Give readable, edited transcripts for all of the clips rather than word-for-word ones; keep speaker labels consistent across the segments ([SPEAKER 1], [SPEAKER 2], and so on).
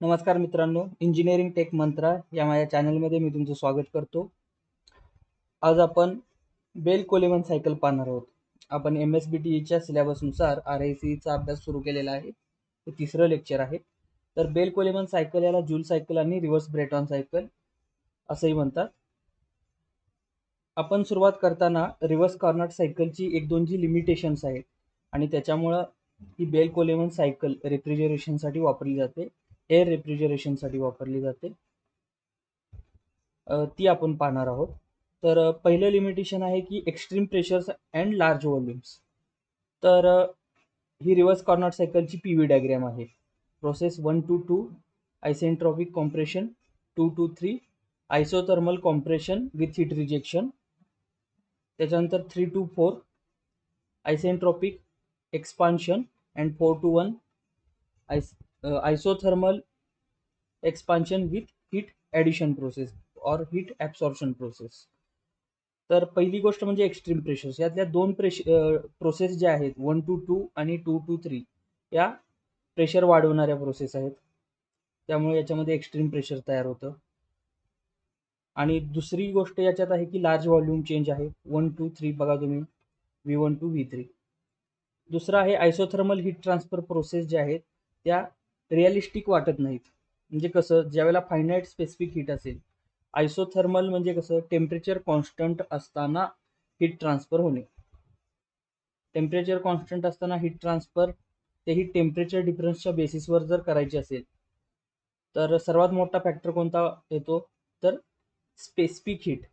[SPEAKER 1] नमस्कार मित्रांनो, engineering take मंत्रा या माझ्या चॅनलमध्ये मी तुमचं स्वागत करतो. आज आपण बेल कोलेमन सायकल पाहणार आहोत. आपण MSBTच्या सिलेबसनुसार RICचा अभ्यास सुरू केलेला आहे. हे तिसरं लेक्चर आहे. तर बेल कोलेमन सायकल याला जूल सायकल आणि रिव्हर्स ब्रेटॉन सायकल असंही म्हणतात. आपण सुरुवात करताना रिव्हर्स कार्नोट सायकलची एक दोन जी लिमिटेशन्स आहेत आणि त्याच्यामुळं ही बेल कोलेमन सायकल रेफ्रिजरेशनसाठी वापरली जाते, एअर रेफ्रिजरेशनसाठी वापरली जाते. ती आपण पाहणार आहोत. तर पहिलं लिमिटेशन आहे की extreme pressures and large volumes. तर ही रिव्हर्स कार्नोट सायकलची PV डायग्राम आहे. Process 1 to 2 isentropic compression, 2 to 3 isothermal compression with heat rejection, त्याच्यानंतर 3 to 4 isentropic expansion and 4 to 1 isothermal expansion with heat addition process or heat absorption process. तर पहिली गोष्ट म्हणजे extreme pressures. यातल्या दोन process ज्या आहेत 1 to 2 आणि 2 to 3 या प्रेशर वाढवणाऱ्या प्रोसेस आहेत. त्यामुळे याच्यामध्ये एक्स्ट्रीम प्रेशर तयार होतं. आणि दुसरी गोष्ट याच्यात आहे की लार्ज व्हॉल्यूम चेंज आहे. 1 to 3 बघा तुम्ही, V1 to V3. दुसरा आहे आयसोथर्मल हीट ट्रान्सफर प्रोसेस ज्या आहेत त्या रिअलिस्टिक वाटत नाहीत. म्हणजे कसं, ज्यावेळेला फायनाईट स्पेसिफिक हीट असेल, आयसोथर्मल म्हणजे कसं, टेम्परेचर कॉन्स्टंट असताना हीट ट्रान्सफर होणे. टेम्परेचर कॉन्स्टंट असताना हीट ट्रान्सफर तेही टेम्परेचर डिफरन्सच्या बेसिसवर जर करायची असेल तर सर्वात मोठा फॅक्टर कोणता येतो, तर स्पेसिफिक हीट.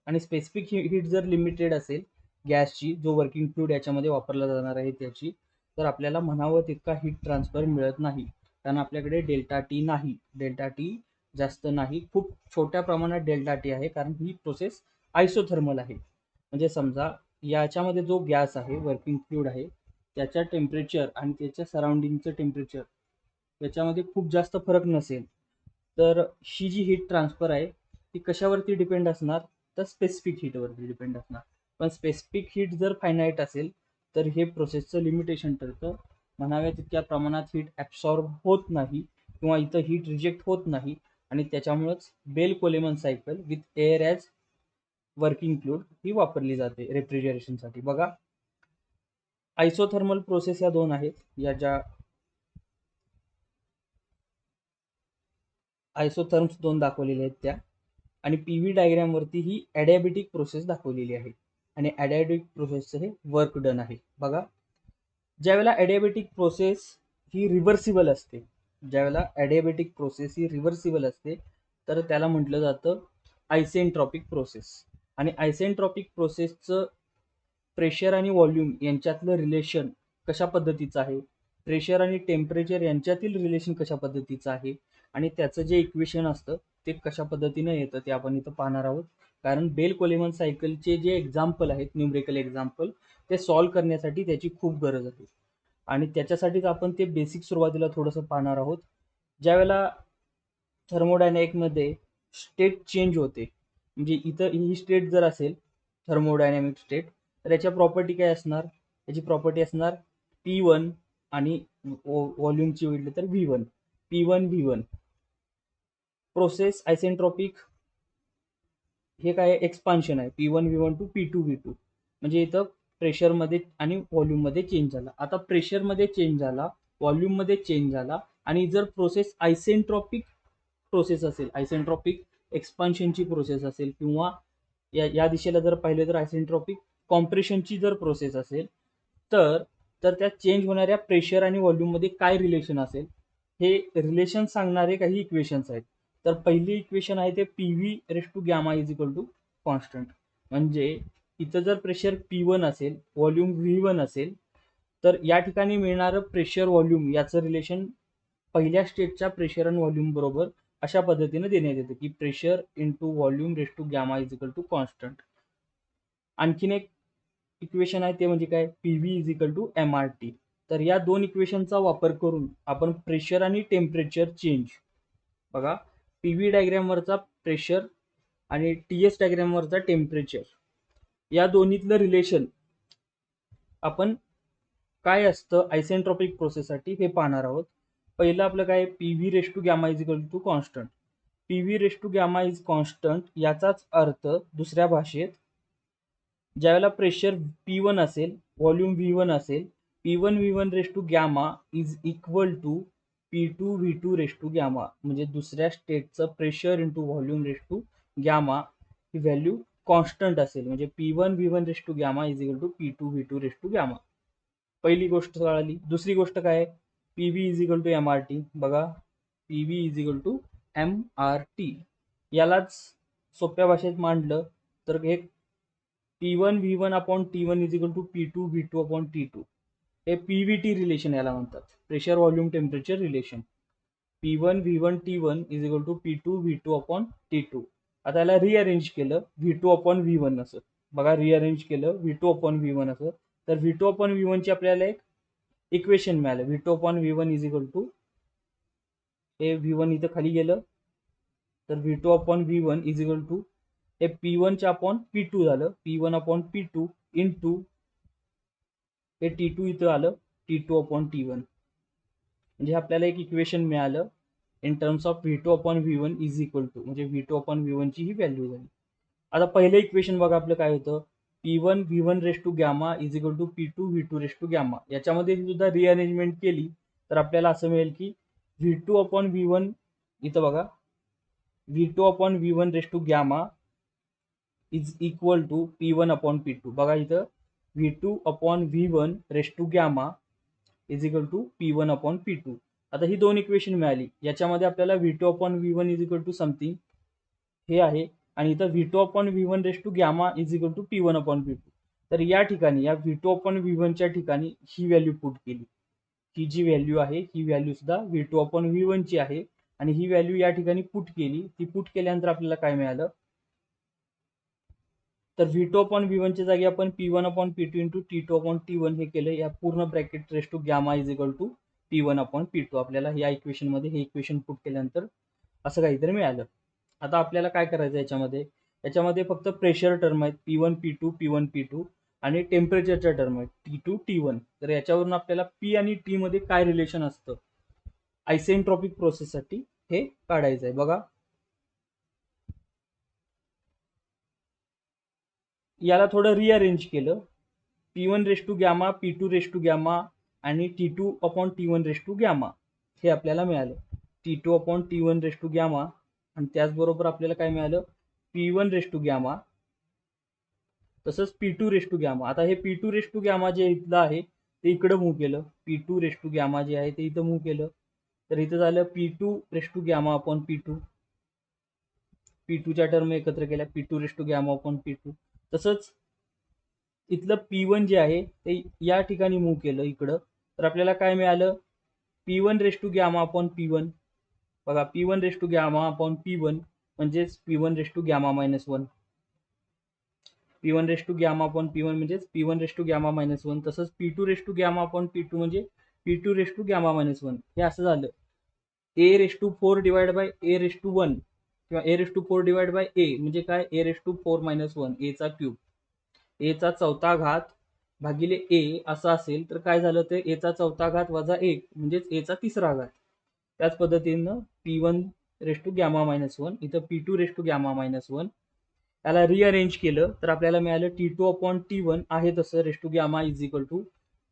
[SPEAKER 1] आणि स्पेसिफिक हीट जर लिमिटेड असेल गॅसची, जो वर्किंग फ्लूइड याच्यामध्ये वापरला जाणार आहे त्याची, तर आपल्याला म्हणावं तितका हीट ट्रान्सफर मिळत नाही. कारण आपल्याकडे डेल्टा टी नाही, डेल्टा टी जास्त नाही, खूप छोट्या प्रमाणात डेल्टा टी आहे, कारण ही प्रोसेस आयसोथर्मल आहे. म्हणजे समजा याच्यामध्ये जो गॅस आहे, वर्किंग फ्लूइड आहे, त्याच्या टेम्परेचर आणि त्याच्या सराउंडिंगचं टेम्परेचर याच्यामध्ये खूप जास्त फरक नसेल, तर ही जी हीट ट्रान्सफर आहे ती कशावरती डिपेंड असणार, तर स्पेसिफिक हीटवरती डिपेंड असणार. पण स्पेसिफिक हीट जर फायनाईट असेल तर हे प्रोसेसचं लिमिटेशन ठरतं. म्हणाव्या तितक्या प्रमाणात हीट ॲब्सॉर्ब होत नाही किंवा इथं हीट रिजेक्ट होत नाही, आणि त्याच्यामुळंच Bell Coleman cycle with air as working fluid ही वापरली जाते रेफ्रिजरेशनसाठी. बघा, आयसोथर्मल प्रोसेस या दोन आहेत, या ज्या आयसोथर्म्स दोन दाखवलेले आहेत त्या, आणि PV डायग्रामवरती ही ॲडियाबॅटिक प्रोसेस दाखवलेली आहे. आणि ॲडियाबॅटिक प्रोसेसचं हे वर्क डन आहे. बघा, ज्यावेळेला ॲडियाबॅटिक प्रोसेस ही रिव्हर्सिबल असते, ज्यावेळेला ॲडियाबॅटिक प्रोसेस ही रिव्हर्सिबल असते, तर त्याला म्हटलं जातं आयसेंट्रॉपिक प्रोसेस. आणि आयसेंट्रॉपिक प्रोसेसचं प्रेशर आणि व्हॉल्यूम यांच्यातलं रिलेशन कशा पद्धतीचं आहे, प्रेशर आणि टेम्परेचर यांच्यातील रिलेशन कशा पद्धतीचं आहे, आणि त्याचं जे इक्वेशन असतं ते कशा पद्धतीनं येतं ते आपण इथं पाहणार आहोत. कारण बेल कोलेमन सायकलचे जे एक्झाम्पल आहेत, न्यूमरिकल एक्झाम्पल, ते सॉल्व्ह करण्यासाठी त्याची खूप गरज आहे. आणि त्याच्यासाठीच आपण ते बेसिक सुरुवातीला थोडंसं पाहणार आहोत. ज्यावेळेला थर्मोडायनॅमिकमध्ये स्टेट चेंज होते, म्हणजे इथं ही स्टेट जर असेल थर्मोडायनॅमिक स्टेट, तर याच्या प्रॉपर्टी काय असणार, याची प्रॉपर्टी असणार P1 आणि व्हॉल्यूमची म्हटलं तर V1, P1 V1. Process isentropic हे काय एक्सपान्शन आहे, P1 V1 to P2 V2. म्हणजे इथं प्रेशरमध्ये आणि व्हॉल्यूममध्ये चेंज झाला. आता प्रेशरमध्ये चेंज झाला, व्हॉल्यूममध्ये चेंज झाला, आणि जर प्रोसेस आयसेंट्रॉपिक प्रोसेस असेल, आयसेंट्रॉपिक एक्सपान्शनची प्रोसेस असेल, किंवा या दिशेला जर पाहिलं तर आयसेंट्रॉपिक कॉम्प्रेशनची जर प्रोसेस असेल, तर तर त्या चेंज होणाऱ्या प्रेशर आणि व्हॉल्यूममध्ये काय रिलेशन असेल, हे रिलेशन सांगणारे काही इक्वेशन्स आहेत. तर पहिली इक्वेशन आहे ते PV raise to gamma is equal to constant. म्हणजे इथं जर प्रेशर P1 असेल, व्हॉल्यूम V1 असेल, तर या ठिकाणी मिळणारं प्रेशर व्हॉल्यूम याचं रिलेशन पहिल्या स्टेटच्या प्रेशर आणि व्हॉल्यूम बरोबर अशा पद्धतीने देण्यात येतं की pressure into volume raise to gamma is equal to constant. आणखीन एक इक्वेशन आहे ते म्हणजे काय, PV is equal to MRT. तर या दोन इक्वेशनचा वापर करून आपण प्रेशर आणि टेम्परेचर चेंज, बघा, PV डायग्रामवरचा प्रेशर आणि TS डायग्रामवरचा टेम्परेचर, या दोन्हीतलं रिलेशन आपण काय असतं आयसेंट्रॉपिक प्रोसेससाठी हे पाहणार आहोत. पहिलं आपलं काय P V raise to gamma is equal to constant. P V raise to gamma is constant याचाच अर्थ दुसऱ्या भाषेत ज्यावेळेला प्रेशर P1 असेल, व्हॉल्यूम V1 असेल, P1 V1 raise to gamma is equal to P2 V2 raise to gamma. म्हणजे दुसऱ्या स्टेटचं pressure into volume raise to gamma ही व्हॅल्यू कॉन्स्टंट असेल. म्हणजे P1 V1 raise to gamma is equal to P2 V2 raise to gamma. पहिली गोष्ट कळाली. दुसरी गोष्ट काय आहे, PV is equal to MRT. बघा, PV is equal to MRT. यालाच सोप्या भाषेत मांडलं तर हे P1 V1 upon T1 is equal to P2 V2 upon T2. हे PVT रिलेशन याला म्हणतात, pressure volume temperature relation. P1 V1 T1 is equal to P2 V2 upon T2. आता याला रिअरेंज केलं V2 अपॉन V1 असं. बघा, rearrange केलं V2 upon V1 असं, तर V2 अपॉन V1 ची आपल्याला एक इक्वेशन मिळालं. V2 upon V1 is equal to, हे V1 इथं खाली गेलं, तर V2 upon V1 is equal to हे P1 च्या अपॉन P2 झालं, P1 अपॉन P2 इंटू हे T2 इथं आलं, T2 अपॉन T1. म्हणजे आपल्याला एक इक्वेशन मिळालं in terms of V2 upon V1 is equal to, म्हणजे V2 अपॉन V1 ची ही व्हॅल्यू झाली. आता पहिलं इक्वेशन बघा आपलं काय होतं, P1 V1 raise to gamma is equal to P2 V2 raise to gamma. याच्यामध्ये सुद्धा रिअरेंजमेंट केली तर आपल्याला असं मिळेल की V2 अपॉन V1 इथं बघा, V2 upon V1 raise to gamma is equal to P1 upon P2. बघा इथं V2 upon V1 raise to gamma is equal to P1 upon P2. आता ही दोन इक्वेशन मिळाली. याच्यामध्ये आपल्याला V2 upon V1 is equal to something हे आहे, आणि इथं V2 upon V1 raise to gamma is equal to P1 upon P2. तर या ठिकाणी या V2 अपॉन V1 च्या ठिकाणी ही व्हॅल्यू पुट केली. ही जी व्हॅल्यू आहे ही व्हॅल्यू सुद्धा V2 अपॉन V1 ची आहे, आणि ही व्हॅल्यू या ठिकाणी पुट केली. ती पुट केल्यानंतर आपल्याला काय मिळालं, तर V2 अपॉन V1 च्या जागी आपण P1 upon P2 into T2 upon T1 हे केलं. या पूर्ण bracket raise to gamma is equal to P1 upon P2. आपल्याला या इक्वेशन मध्ये हे इक्वेशन पुट केल्यानंतर असं काहीतरी मिळालं. आता आपल्याला काय करायचं याच्यामध्ये फक्त प्रेशर टर्म आहेत P1 P2 P1 P2, आणि टेम्परेचरच्या टर्म आहेत T2 T1. तर याच्यावरून आपल्याला P आणि T मध्ये काय रिलेशन असतं आयसेंट्रॉपिक प्रोसेससाठी हे काढायचं आहे. बघा, याला थोडं रिअरेंज केलं. P1 raise to gamma, P2 raise to gamma आणि T2 upon T1 race to gamma हे आपल्याला मिळालं. T2 upon T1 race to gamma, आणि त्याचबरोबर आपल्याला काय मिळालं, P1 रेस टू गॅमा तसंच P2 रेस टू गॅमा. आता हे P2 रेस टू गॅमा जे इथलं आहे ते इकडं मूव्ह केलं. P2 रेस टू गॅमा जे आहे ते इथं मूव्ह केलं, तर इथं झालं P2 raise to gamma upon P2. P2 च्या टर्म एकत्र केल्या, P2 raise to gamma upon P2. तसंच इथलं P1 जे आहे ते या ठिकाणी मूव्ह केलं इकडं, तर आपल्याला काय मिळालं, P1 raise to gamma upon P1. बघा, P1 raise to gamma upon P1 म्हणजेच P1 raise to gamma minus 1. P1 raise to gamma upon P1 म्हणजेच P1 raise to gamma minus 1. तसंच P2 raise to gamma upon P2 म्हणजे P2 raise to gamma minus 1. हे असं झालं. A raise to 4 divide by A raise to 1 किंवा A raise to 4 divide by A म्हणजे काय, A raise to 4 minus 1 A चा cube, A चा चौथा घात भागिले A असं असेल तर काय झालं, ते A चा चौथा घात वजा 1 म्हणजेच A चा तिसरा घात. त्याच पद्धतीनं P1 raise to gamma minus 1, इथं P2 raise to gamma minus 1. याला रिअरेंज केलं तर आपल्याला मिळालं T2 अपॉन T1 आहे तसं raise to gamma is equal to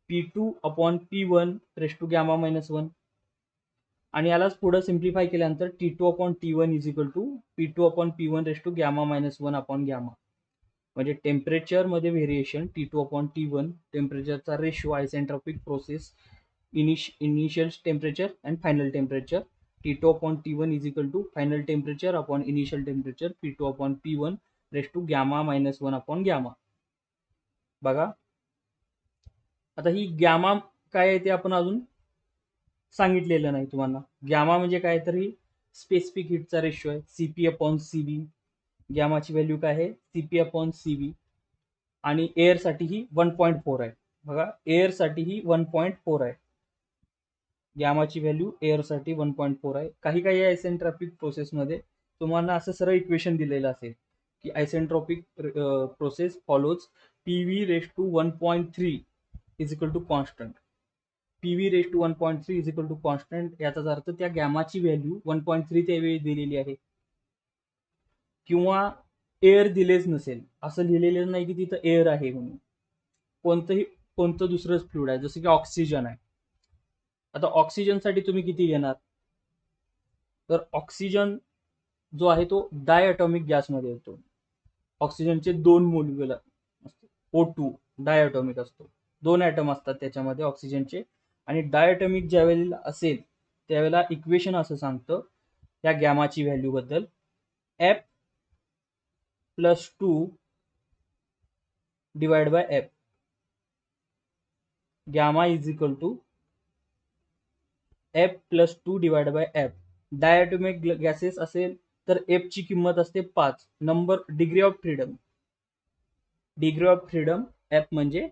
[SPEAKER 1] P2 upon P1 raise to gamma minus 1. आणि यालाच पुढे सिम्प्लिफाय केल्यानंतर T2 upon T1 is equal to P2 upon P1 raise to gamma minus 1 upon gamma. म्हणजे temperature मध्ये variation T2 upon T1, टेम्परेचरचा ratio isentropic process, initial temperature and final temperature. T2 upon T1 is equal to final temperature upon initial temperature P2 upon P1 raise to gamma minus 1 upon gamma. बघा, आता ही gamma काय आहे ते आपण अजून सांगितलेलं नाही तुम्हाला. गॅमा म्हणजे काय, तर ही स्पेसिफिक हीटचा रेशो आहे Cp अपॉन Cv. गॅमाची व्हॅल्यू काय आहे Cp अपॉन Cv, आणि एअरसाठी ही 1.4 आहे. बघा, एअरसाठी ही 1.4 आहे. गॅमाची व्हॅल्यू एअरसाठी 1.4 आहे. काही काही आयसेंट्रॉपिक प्रोसेसमध्ये तुम्हाला असं सरळ इक्वेशन दिलेलं असेल की isentropic process follows PV raise to 1.3 is equal to constant. PV/1.3 is equal to constant, याचाच अर्थ त्या गॅमाची व्हॅल्यू 1.3 त्यावेळी दिलेली आहे, किंवा एअर दिलेच नसेल, असं लिहिलेलं नाही की तिथं एअर आहे म्हणून, कोणतं दुसरंच फ्लुइड आहे, जसं की ऑक्सिजन आहे. आता ऑक्सिजनसाठी तुम्ही किती घेणार, तर ऑक्सिजन जो आहे तो डायअटॉमिक गॅसमध्ये येतो. ऑक्सिजनचे 2 मोलिक्युल असतात, O2 डायअटॉमिक असतो, 2 ॲटम असतात त्याच्यामध्ये ऑक्सिजनचे. आणि डायअटॉमिक ज्यावेळेला असेल त्यावेळेला इक्वेशन असं सांगतं या गॅमाची व्हॅल्यू बद्दल, F+2 divide by F, gamma is equal to F+2 divide by F. Diatomic gases असेल तर F ची किंमत असते 5, number degree of freedom F म्हणजे,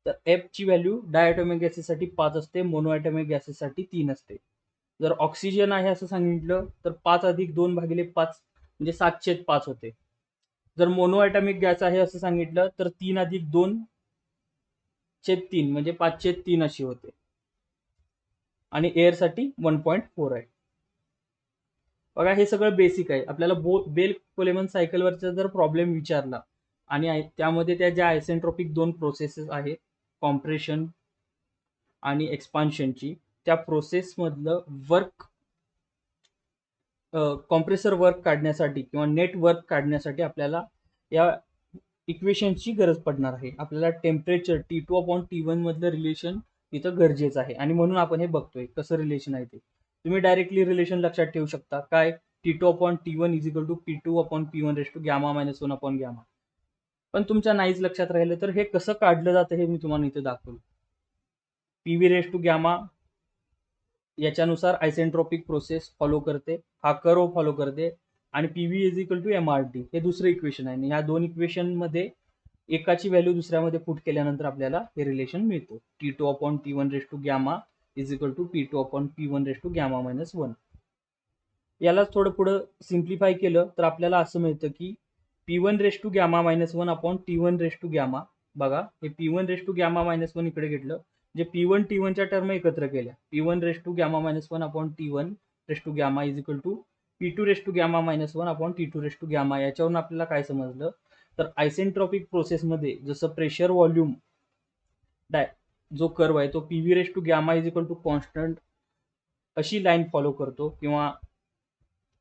[SPEAKER 1] तर F ची व्हॅल्यू डायअटॉमिक गॅसेससाठी 5 असते, मोनोॲटॉमिक गॅसेससाठी 3 असते. जर ऑक्सिजन आहे असं सांगितलं तर 5 अधिक 2 भागिले 5 म्हणजे 7/5 होते. जर मोनोॲटॉमिक गॅस आहे असं सांगितलं तर 3 अधिक 2/3 म्हणजे 5/3 अशी होते. आणि एअरसाठी 1.4 आहे. बघा हे सगळं बेसिक आहे. आपल्याला बेल कोलेमन सायकलवरचा जर प्रॉब्लेम विचारला आणि त्यामध्ये त्या ज्या आयसेंट्रोपिक 2 प्रोसेसेस आहेत, कॉम्प्रेशन आणि एक्सपान्शनची, त्या प्रोसेसमधलं कॉम्प्रेसर वर्क काढण्यासाठी किंवा नेट वर्क काढण्यासाठी आपल्याला या इक्वेशनची गरज पडणार आहे. आपल्याला टेम्परेचर T2/T1 मधलं रिलेशन इथं गरजेचं आहे, आणि म्हणून आपण हे बघतोय कसं रिलेशन आहे ते. तुम्ही डायरेक्टली रिलेशन लक्षात ठेवू शकता, काय, T2/T1 is equal to P2/P1 γ-1 पण तुमच्या नाहीच लक्षात राहिलं तर हे कसं काढलं जातं हे मी तुम्हाला इथे दाखवलं. PV/γ याच्यानुसार आयसेंट्रोपिक प्रोसेस फॉलो करते, हा कर्व फॉलो करते, आणि PV is equal to MRT हे दुसरं इक्वेशन आहे. ह्या 2 इक्वेशनमध्ये एकाची व्हॅल्यू दुसऱ्यामध्ये पुट केल्यानंतर आपल्याला हे रिलेशन मिळतो, T2/T1 is equal to P2/P1 γ-1. यालाच थोडं पुढं सिम्प्लिफाय केलं तर आपल्याला असं मिळतं की P1/γ-1/T1/γ. बघा हे P1/γ-1 इकडे घेतलं, जे P1 T1च्या टर्म एकत्र केल्या, P1/γ-1/T1/γ is equal to P2/γ-1/T2/γ. याच्यावरून आपल्याला काय समजलं, तर आयसेंट्रॉपिक प्रोसेसमध्ये जसं प्रेशर व्हॉल्यूम जो कर्व आहे तो PV/γ is equal to constant अशी लाईन फॉलो करतो, किंवा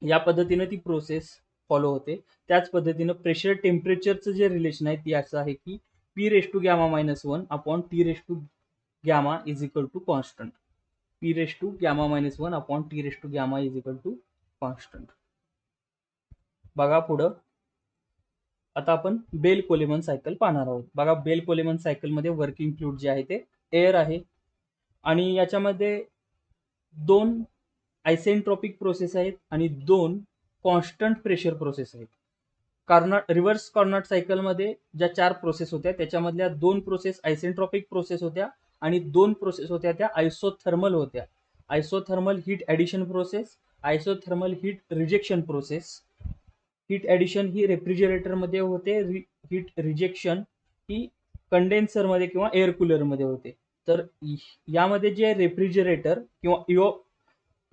[SPEAKER 1] या पद्धतीनं ती प्रोसेस फॉलो होते. त्याच पद्धतीनं प्रेशर टेम्परेचरचं जे रिलेशन आहे ती असं आहे की P⁻⁻⁰ is equal to constant, P⁻⁻⁰ is equal to constant. बघा पुढं आता आपण बेल कोलेमन सायकल पाहणार आहोत. बघा बेल कोलेमन सायकलमध्ये वर्किंग फ्लुइड जे आहे ते एअर आहे, आणि याच्यामध्ये 2 आयसेंट्रॉपिक प्रोसेस आहेत आणि 2 कॉन्स्टंट प्रेशर प्रोसेस आहेत. रिव्हर्स कार्नोट सायकलमध्ये ज्या 4 प्रोसेस होत्या त्याच्यामधल्या 2 प्रोसेस आयसेंट्रॉपिक प्रोसेस होत्या आणि 2 प्रोसेस होत्या त्या आयसोथर्मल होत्या. Isothermal heat addition process, isothermal heat rejection process. Heat addition ही रेफ्रिजरेटरमध्ये होते, हीट रिजेक्शन ही कंडेन्सरमध्ये किंवा एअर कूलरमध्ये होते. तर यामध्ये जे रेफ्रिजरेटर किंवा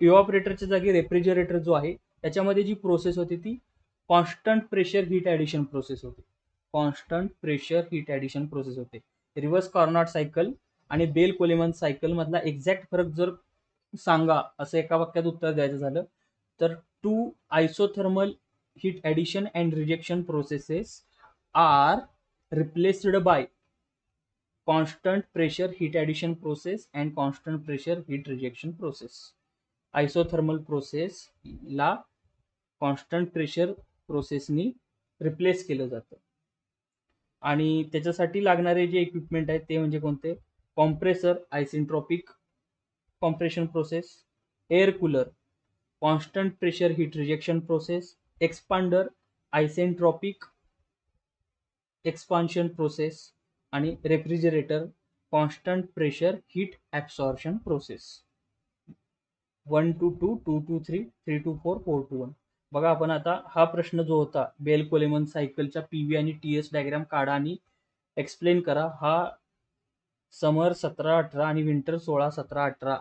[SPEAKER 1] इव्हॉपरेटरच्या जागी रेफ्रिजरेटर जो आहे त्याच्यामध्ये जी प्रोसेस होती ती constant pressure heat addition process होते. रिव्हर्स कार्नोट सायकल आणि बेल कोलेमन सायकल मधला एक्झॅक्ट फरक जर सांगा असं एका वाक्यात उत्तर द्यायचं झालं तर 2 isothermal heat addition and rejection processes are replaced by constant pressure heat addition process and constant pressure heat rejection process. Isothermal process ला कॉन्स्टंट प्रेशर प्रोसेसनी रिप्लेस केलं जातं, आणि त्याच्यासाठी लागणारे जे इक्विपमेंट आहेत ते म्हणजे कोणते, compressor isentropic compression process, air cooler constant pressure heat rejection process, expander isentropic expansion process, आणि refrigerator constant pressure heat absorption process. 1 to 2, 2 to 3, 3 to 4, 4 to 1. बघा आपण आता हा प्रश्न जो होता बेल कोलेमन सायकलच्या PV आणि TS डायग्राम काढा आणि एक्सप्लेन करा, हा समर 17-18 आणि विंटर 16-17-18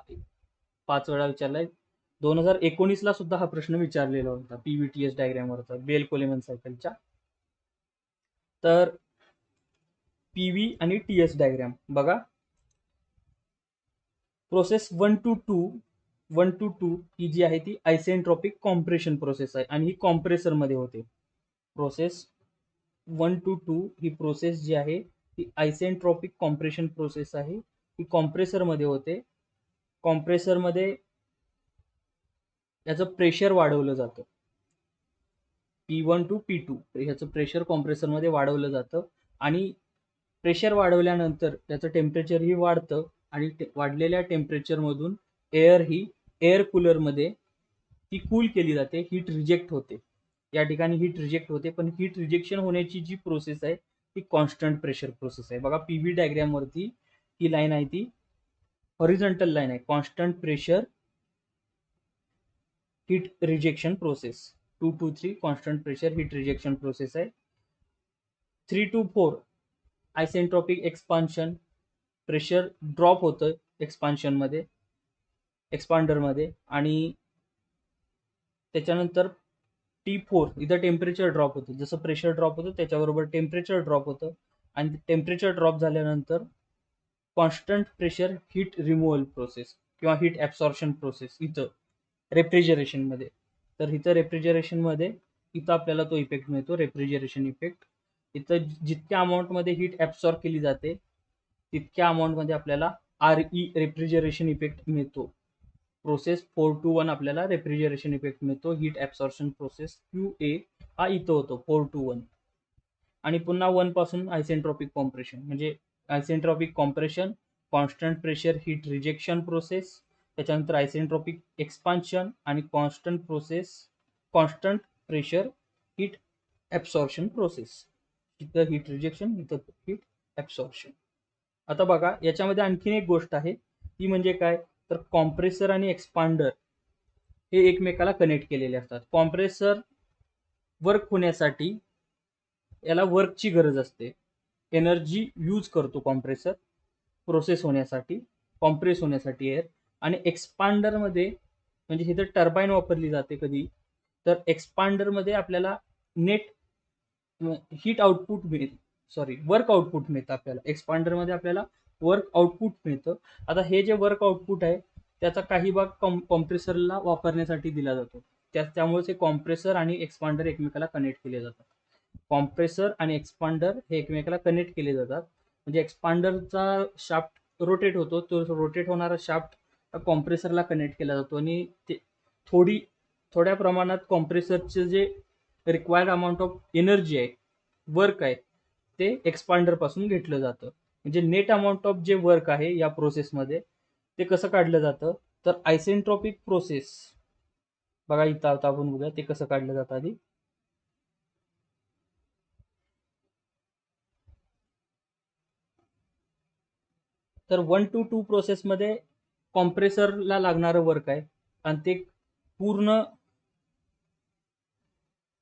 [SPEAKER 1] 5 वेळा विचारलाय. 2019ला सुद्धा हा प्रश्न विचारलेला होता पीव्हीटीएस डायग्रामवरचा बेल कोलेमन सायकलच्या. तर पीव्ही आणि टीएस डायग्राम बघा. प्रोसेस 1 to 2 ही जी आहे ती आयसेंट्रॉपिक कॉम्प्रेशन प्रोसेस आहे आणि ही कॉम्प्रेसर मध्ये होते. प्रोसेस 1 to 2 ही प्रोसेस जी आहे ती आयसेंट्रॉपिक कॉम्प्रेशन प्रोसेस आहे. ही कॉम्प्रेसर मध्ये होते. कॉम्प्रेसर मध्ये याचं प्रेशर वाढवलं जातं. P1 to P2 ह्याचं प्रेशर कॉम्प्रेसर मध्ये वाढवलं जातं आणि प्रेशर वाढवल्यानंतर त्याचं टेम्परेचरही वाढतं आणि वाढलेल्या टेम्परेचरमधून एअर कूलरमध्ये ती कूल केली जाते. हीट रिजेक्ट होते. या ठिकाणी हीट रिजेक्ट होते, पण हीट रिजेक्शन होण्याची जी प्रोसेस आहे ती कॉन्स्टंट प्रेशर प्रोसेस आहे. बघा पीव्ही डायग्रामवरती ही लाईन आहे ती हॉरिझॉन्टल लाईन आहे. Constant pressure heat rejection process 2 to 3 constant pressure heat rejection process आहे. 3 to 4 isentropic expansion, pressure drop होतं एक्सपान्शनमध्ये एक्सपांडरमध्ये आणि त्याच्यानंतर T4 इथं टेम्परेचर ड्रॉप होतं. जसं प्रेशर ड्रॉप होतं त्याच्याबरोबर टेम्परेचर ड्रॉप होतं आणि टेम्परेचर ड्रॉप झाल्यानंतर constant pressure heat removal process किंवा हीट ॲब्सॉर्प्शन प्रोसेस इथं रेफ्रिजरेशनमध्ये. तर इथं रेफ्रिजरेशनमध्ये इथं आपल्याला तो इफेक्ट मिळतो, रेफ्रिजरेशन इफेक्ट. इथं जितक्या अमाऊंटमध्ये हीट ॲब्सॉर्ब केली जाते तितक्या अमाऊंटमध्ये आपल्याला रेफ्रिजरेशन इफेक्ट मिळतो. प्रोसेस 4 to 1 आपल्याला रेफ्रिजरेशन इफेक्ट मिळतो. हीट ॲब्सॉर्प्शन प्रोसेस QA हा इथं होतो 4 to 1. आणि पुन्हा 1 पासून आयसेंट्रॉपिक कॉम्प्रेशन म्हणजे isentropic compression, constant pressure heat rejection process, त्याच्यानंतर आयसेंट्रॉपिक एक्सपान्शन आणि constant pressure heat absorption process. इथं हीट रिजेक्शन, इथं हीट ॲब्सॉर्प्शन. आता बघा याच्यामध्ये आणखीन एक गोष्ट आहे ती म्हणजे काय, तर कॉम्प्रेसर आणि एक्सपांडर हे एकमेकाला कनेक्ट केलेले असतात. कॉम्प्रेसर वर्क होण्यासाठी याला वर्कची गरज असते, एनर्जी यूज करतो कॉम्प्रेसर प्रोसेस होण्यासाठी, कॉम्प्रेस होण्यासाठी एअर. आणि एक्सपांडरमध्ये म्हणजे इथं टर्बाईन वापरली जाते कधी, तर एक्सपांडरमध्ये आपल्याला net heat output work output मिळतं आपल्याला. एक्सपांडरमध्ये आपल्याला वर्क आउटपुट मिळतं. आता हे जे वर्क आउटपुट आहे त्याचा काही भाग कॉम्प्रेसरला वापरण्यासाठी दिला जातो. त्यामुळे हे कॉम्प्रेसर आणि एक्सपांडर एकमेकाला कनेक्ट केले जातात. कॉम्प्रेसर आणि एक्सपांडर हे एकमेकाला कनेक्ट केले जातात. म्हणजे एक्सपांडरचा शाफ्ट रोटेट होतो, तो रोटेट होणारा शाफ्ट कॉम्प्रेसरला कनेक्ट केला जातो आणि ते थोड्या प्रमाणात कॉम्प्रेसरचे जे रिक्वायर्ड अमाऊंट ऑफ एनर्जी आहे, वर्क आहे, ते एक्सपांडर पासून घेतलं जातं. म्हणजे नेट अमाऊंट ऑफ जे वर्क आहे या प्रोसेसमध्ये ते कसं काढलं जातं, तर आयसेंट्रॉपिक प्रोसेस बघा इथं आता आपण बघूया ते कसं काढलं जातं आधी. तर 1 to 2 प्रोसेसमध्ये कॉम्प्रेसरला लागणारं वर्क आहे आणि ते पूर्ण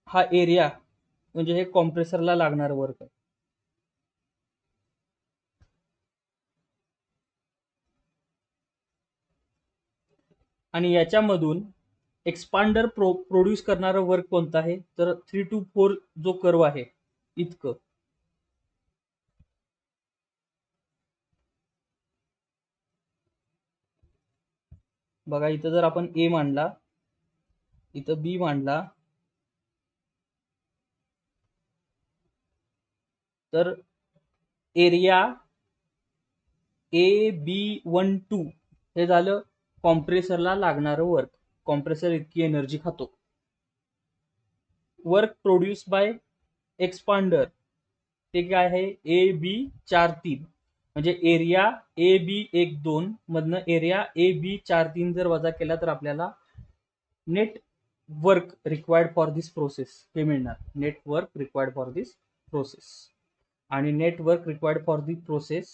[SPEAKER 1] हा एरिया म्हणजे हे कॉम्प्रेसरला लागणारं वर्क आहे. आणि याच्यामधून एक्सपांडर प्रोड्यूस करणारं वर्क कोणतं आहे, तर 3 to 4 जो कर्व आहे इतकं. बघा इथं जर आपण ए मांडला, इथं बी मांडला, तर एरिया AB12 हे झालं कॉम्प्रेसरला लागणारं वर्क. कॉम्प्रेसर इतकी एनर्जी खातो. वर्क प्रोड्यूस बाय एक्सपांडर ते काय आहे, AB43 म्हणजे एरिया AB12 मधनं एरिया AB43 जर वजा केला तर आपल्याला net work required for this process हे मिळणार. Net work required for this process. आणि net work required for the process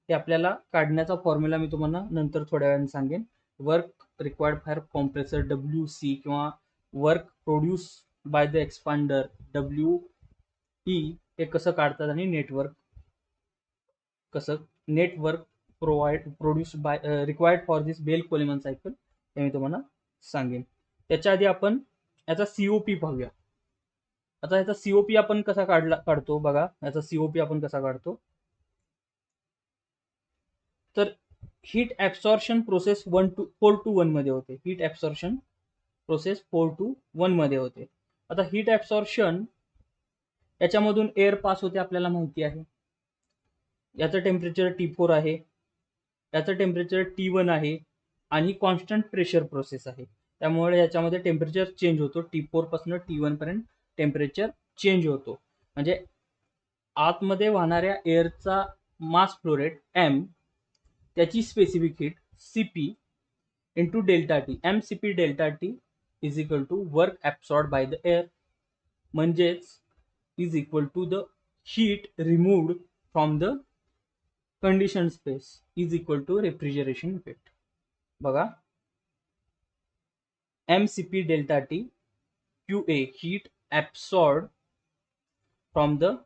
[SPEAKER 1] हे आपल्याला काढण्याचा फॉर्म्युला मी तुम्हाला नंतर थोड्या वेळाने सांगेन. Work required for compressor WC किंवा work produce by the expander WE हे कसं काढतात आणि net work produce by required for this Bell Coleman cycle हे मी तुम्हाला सांगेन. त्याच्या आधी आपण याचा सीओपी पाहूया. आता याचा सीओपी आपण कसा काढतो बघा. याचा सीओपी आपण कसा काढतो, तर हीट ऍब्सॉर्प्शन प्रोसेस 4 to 1 मध्ये होते. हीट ऍब्सॉर्प्शन प्रोसेस 4 to 1 मध्ये होते. आता हीट ऍब्सॉर्प्शन याच्यामधून एअर पास होते आपल्याला माहिती आहे. याचं टेम्परेचर T4 आहे, याचं टेम्परेचर T1 आहे आणि कॉन्स्टंट प्रेशर प्रोसेस आहे. त्यामुळे याच्यामध्ये टेम्परेचर चेंज होतो. T4 पासून T1 पर्यंत टेम्परेचर चेंज होतो. म्हणजे आतमध्ये वाहणाऱ्या एअरचा मास फ्लो रेट m, त्याची specific heat Cp into delta T. mCp delta T is equal to work absorb by the air, म्हणजेच is equal to the heat removed from the condition space is equal to refrigeration effect. बघा, mCp delta T QA heat absorb from the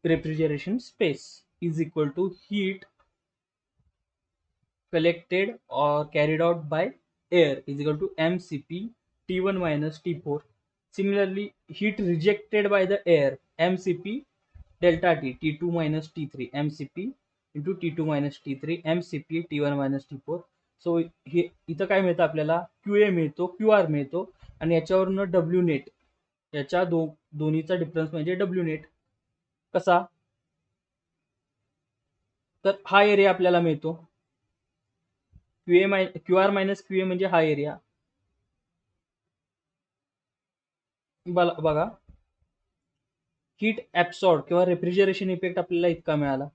[SPEAKER 1] refrigeration space is equal to heat collected or carried out by air is equal to mCp T1 minus T4. Similarly, heat rejected by the air mCp delta T T2 minus T3 mCp into T2 minus T3 mCp T1 minus T4. So हे इथं काय मिळतं आपल्याला, QA मिळतो, QR मिळतो आणि याच्यावरनं W net, याच्या दोन्हीचा डिफरन्स म्हणजे W नेट. कसा, तर हा एरिया आपल्याला मिळतो. QR मायनस QA म्हणजे हा एरिया. बघा, हीट ॲब्सॉर्ब किंवा रेफ्रिजरेशन इफेक्ट आपल्याला इतका मिळाला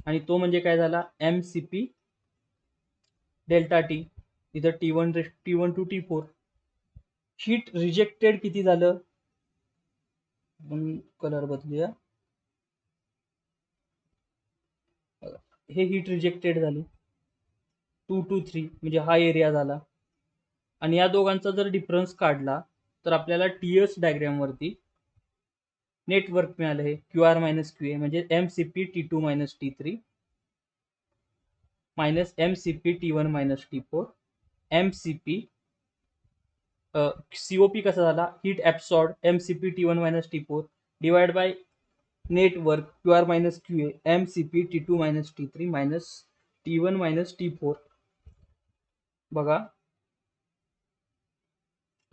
[SPEAKER 1] आणि तो म्हणजे काय झाला, mCp डेल्टा टी. इथं T1 to T4. Heat rejected किती झालं, कलर बदलूया. हे हीट रिजेक्टेड झाली 2 to 3 म्हणजे हा एरिया झाला. आणि या दोघांचा जर डिफरन्स काढला तर आपल्याला टीएस डायग्राम वरती नेटवर्क मिळालं. हे QR मायनस QA म्हणजे mCp T2 minus T3 minus mCp T1 minus T4 mCp COP कसा झाला, heat absorb mCp T1 minus T4 divide by network QR minus QA mCp T2 minus T3 minus T1 minus T4. बघा,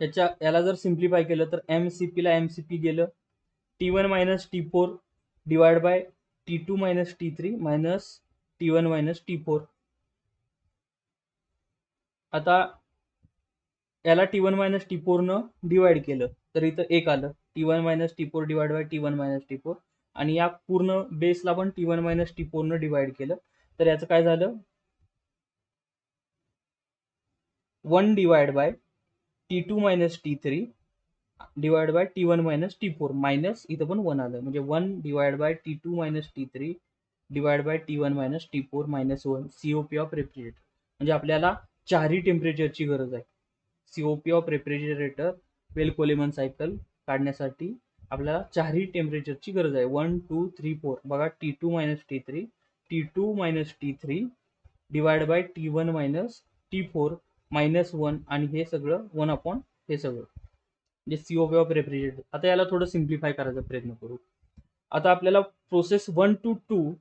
[SPEAKER 1] याला जर simplify केलं तर mCp ला mCp गेलं, T1 minus T4 divide by T2 minus T3 minus T1 minus T4. आता याला T1 minus T4 न डिवाइड केलं तर इथं एक आलं, T1 minus T4 divide by T1 minus T4. आणि या पूर्ण बेसला पण T1 मायनस T4 न डिवाइड केलं तर याचं काय झालं, 1 divide by T2 minus T3 divide by T1 minus T4 minus इथं पण 1 आलं, म्हणजे 1 divide by T2 minus T3 divide by T1 minus T4 minus 1 COP of refrigerator. म्हणजे आपल्याला चारही टेम्परेचरची गरज आहे. COP of refrigerator Bell Coleman cycle काढण्यासाठी आपल्याला चारही टेम्परेचरची गरज आहे. 1 2 3 4. बघा, T2 minus T3 T2 minus T3 divide by T1 minus T4 minus 1 आणि हे सगळं 1 अपॉन हे सगळं म्हणजे COP ऑफ रेफ्रिजरेटर. आता याला थोडं सिम्प्लिफाय करायचा प्रयत्न करू. आता आपल्याला प्रोसेस 1 to 2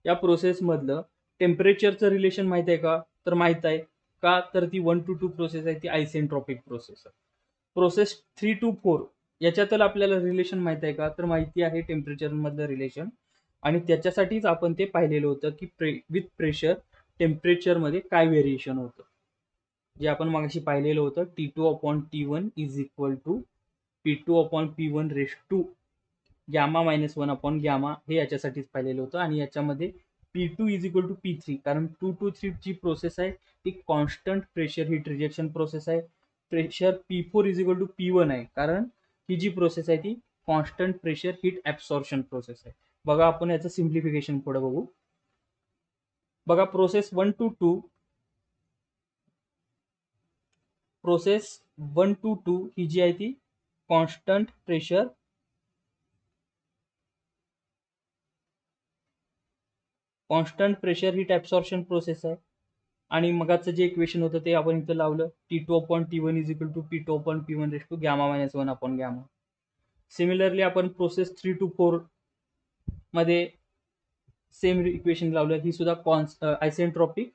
[SPEAKER 1] या प्रोसेसमधलं टेम्परेचरचं रिलेशन माहिती आहे का, तर माहित आहे. का, तर ती 1 to 2 प्रोसेस आहे ती आयसेंट्रॉपिक प्रोसेस आहे. प्रोसेस 3 to 4 याच्यातलं आपल्याला रिलेशन माहित आहे का, तर माहिती आहे टेम्परेचर मधलं रिलेशन. आणि त्याच्यासाठीच आपण ते पाहिलेलं होतं की विथ प्रेशर टेम्परेचरमध्ये काय व्हेरिएशन होतं, जे आपण मागाशी पाहिलेलं होतं. T2 upon T1 is equal to P2 upon P1 raise to gamma minus 1 upon gamma, हे याच्यासाठीच पाहिलेलं होतं. आणि याच्यामध्ये P2 is equal to P3, कारण 2 to 3 ची प्रोसेस आहे ती constant pressure heat rejection process आहे. Pressure P4 is equal to P1 आहे, कारण ही जी प्रोसेस आहे ती constant pressure heat absorption process आहे. बघा, आपण याचं सिम्प्लिफिकेशन पुढे बघू. बघा, प्रोसेस 1 to 2 ही जी आहे ती constant pressure constant pressure heat absorption process आहे. आणि मगाचं जे इक्वेशन होतं ते आपण इथं लावलं, T2/T1 is equal to P2/P1 raise to gamma minus 1 upon gamma. Similarly आपण प्रोसेस 3 to 4 मध्ये सेम इक्वेशन लावलं. ही सुद्धा आयसेंट्रॉपिक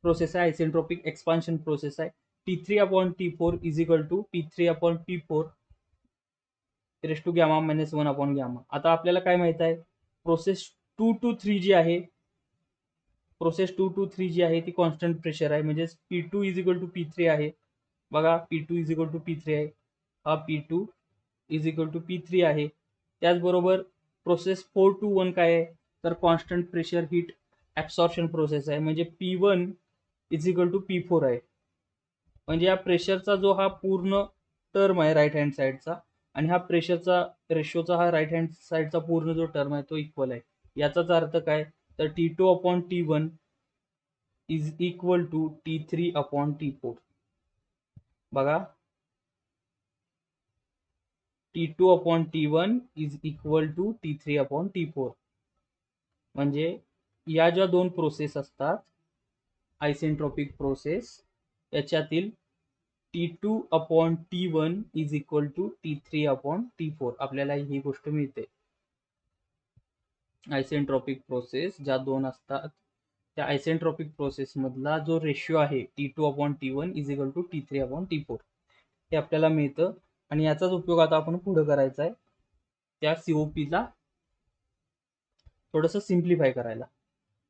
[SPEAKER 1] प्रोसेस आहे, आयसेंट्रॉपिक एक्सपान्शन प्रोसेस आहे. T3/T4 is equal to P3/P4 raise to gamma minus 1 upon gamma. आता आपल्याला काय माहित आहे, प्रोसेस 2 to 3 जी आहे, प्रोसेस 2 to 3 जी आहे ती कॉन्स्टंट प्रेशर आहे, म्हणजे P2 is equal to P3 आहे. बघा P2 is equal to P3 आहे, हा P2 is equal to P3 आहे. त्याचबरोबर प्रोसेस 4 to 1 काय आहे, तर constant pressure heat absorption process आहे, म्हणजे P1 is equal to P4 आहे. म्हणजे या प्रेशरचा जो हा पूर्ण टर्म आहे राईट हँड साईडचा, आणि हा प्रेशरचा रेशोचा हा राईट हँड साईडचा पूर्ण जो टर्म आहे तो इक्वल आहे. याचाच अर्थ काय, तर T2/T1 is equal to T3/T4. बघा, T2/T1 is equal to T3/T4. म्हणजे या ज्या दोन प्रोसेस असतात आयसेंट्रॉपिक प्रोसेस, याच्यातील T2/T1 is equal to T3/T4 आपल्याला ही गोष्ट मिळते. आयसेंट्रॉपिक प्रोसेस ज्या दोन असतात त्या आयसेंट्रॉपिक प्रोसेस मधला जो रेशिओ आहे T2/T1 is equal to T3/T4 हे आपल्याला मिळतं. आणि याचाच उपयोग आता आपण पुढे करायचा आहे, त्या COP ला थोडंसं सिम्प्लिफाय करायला.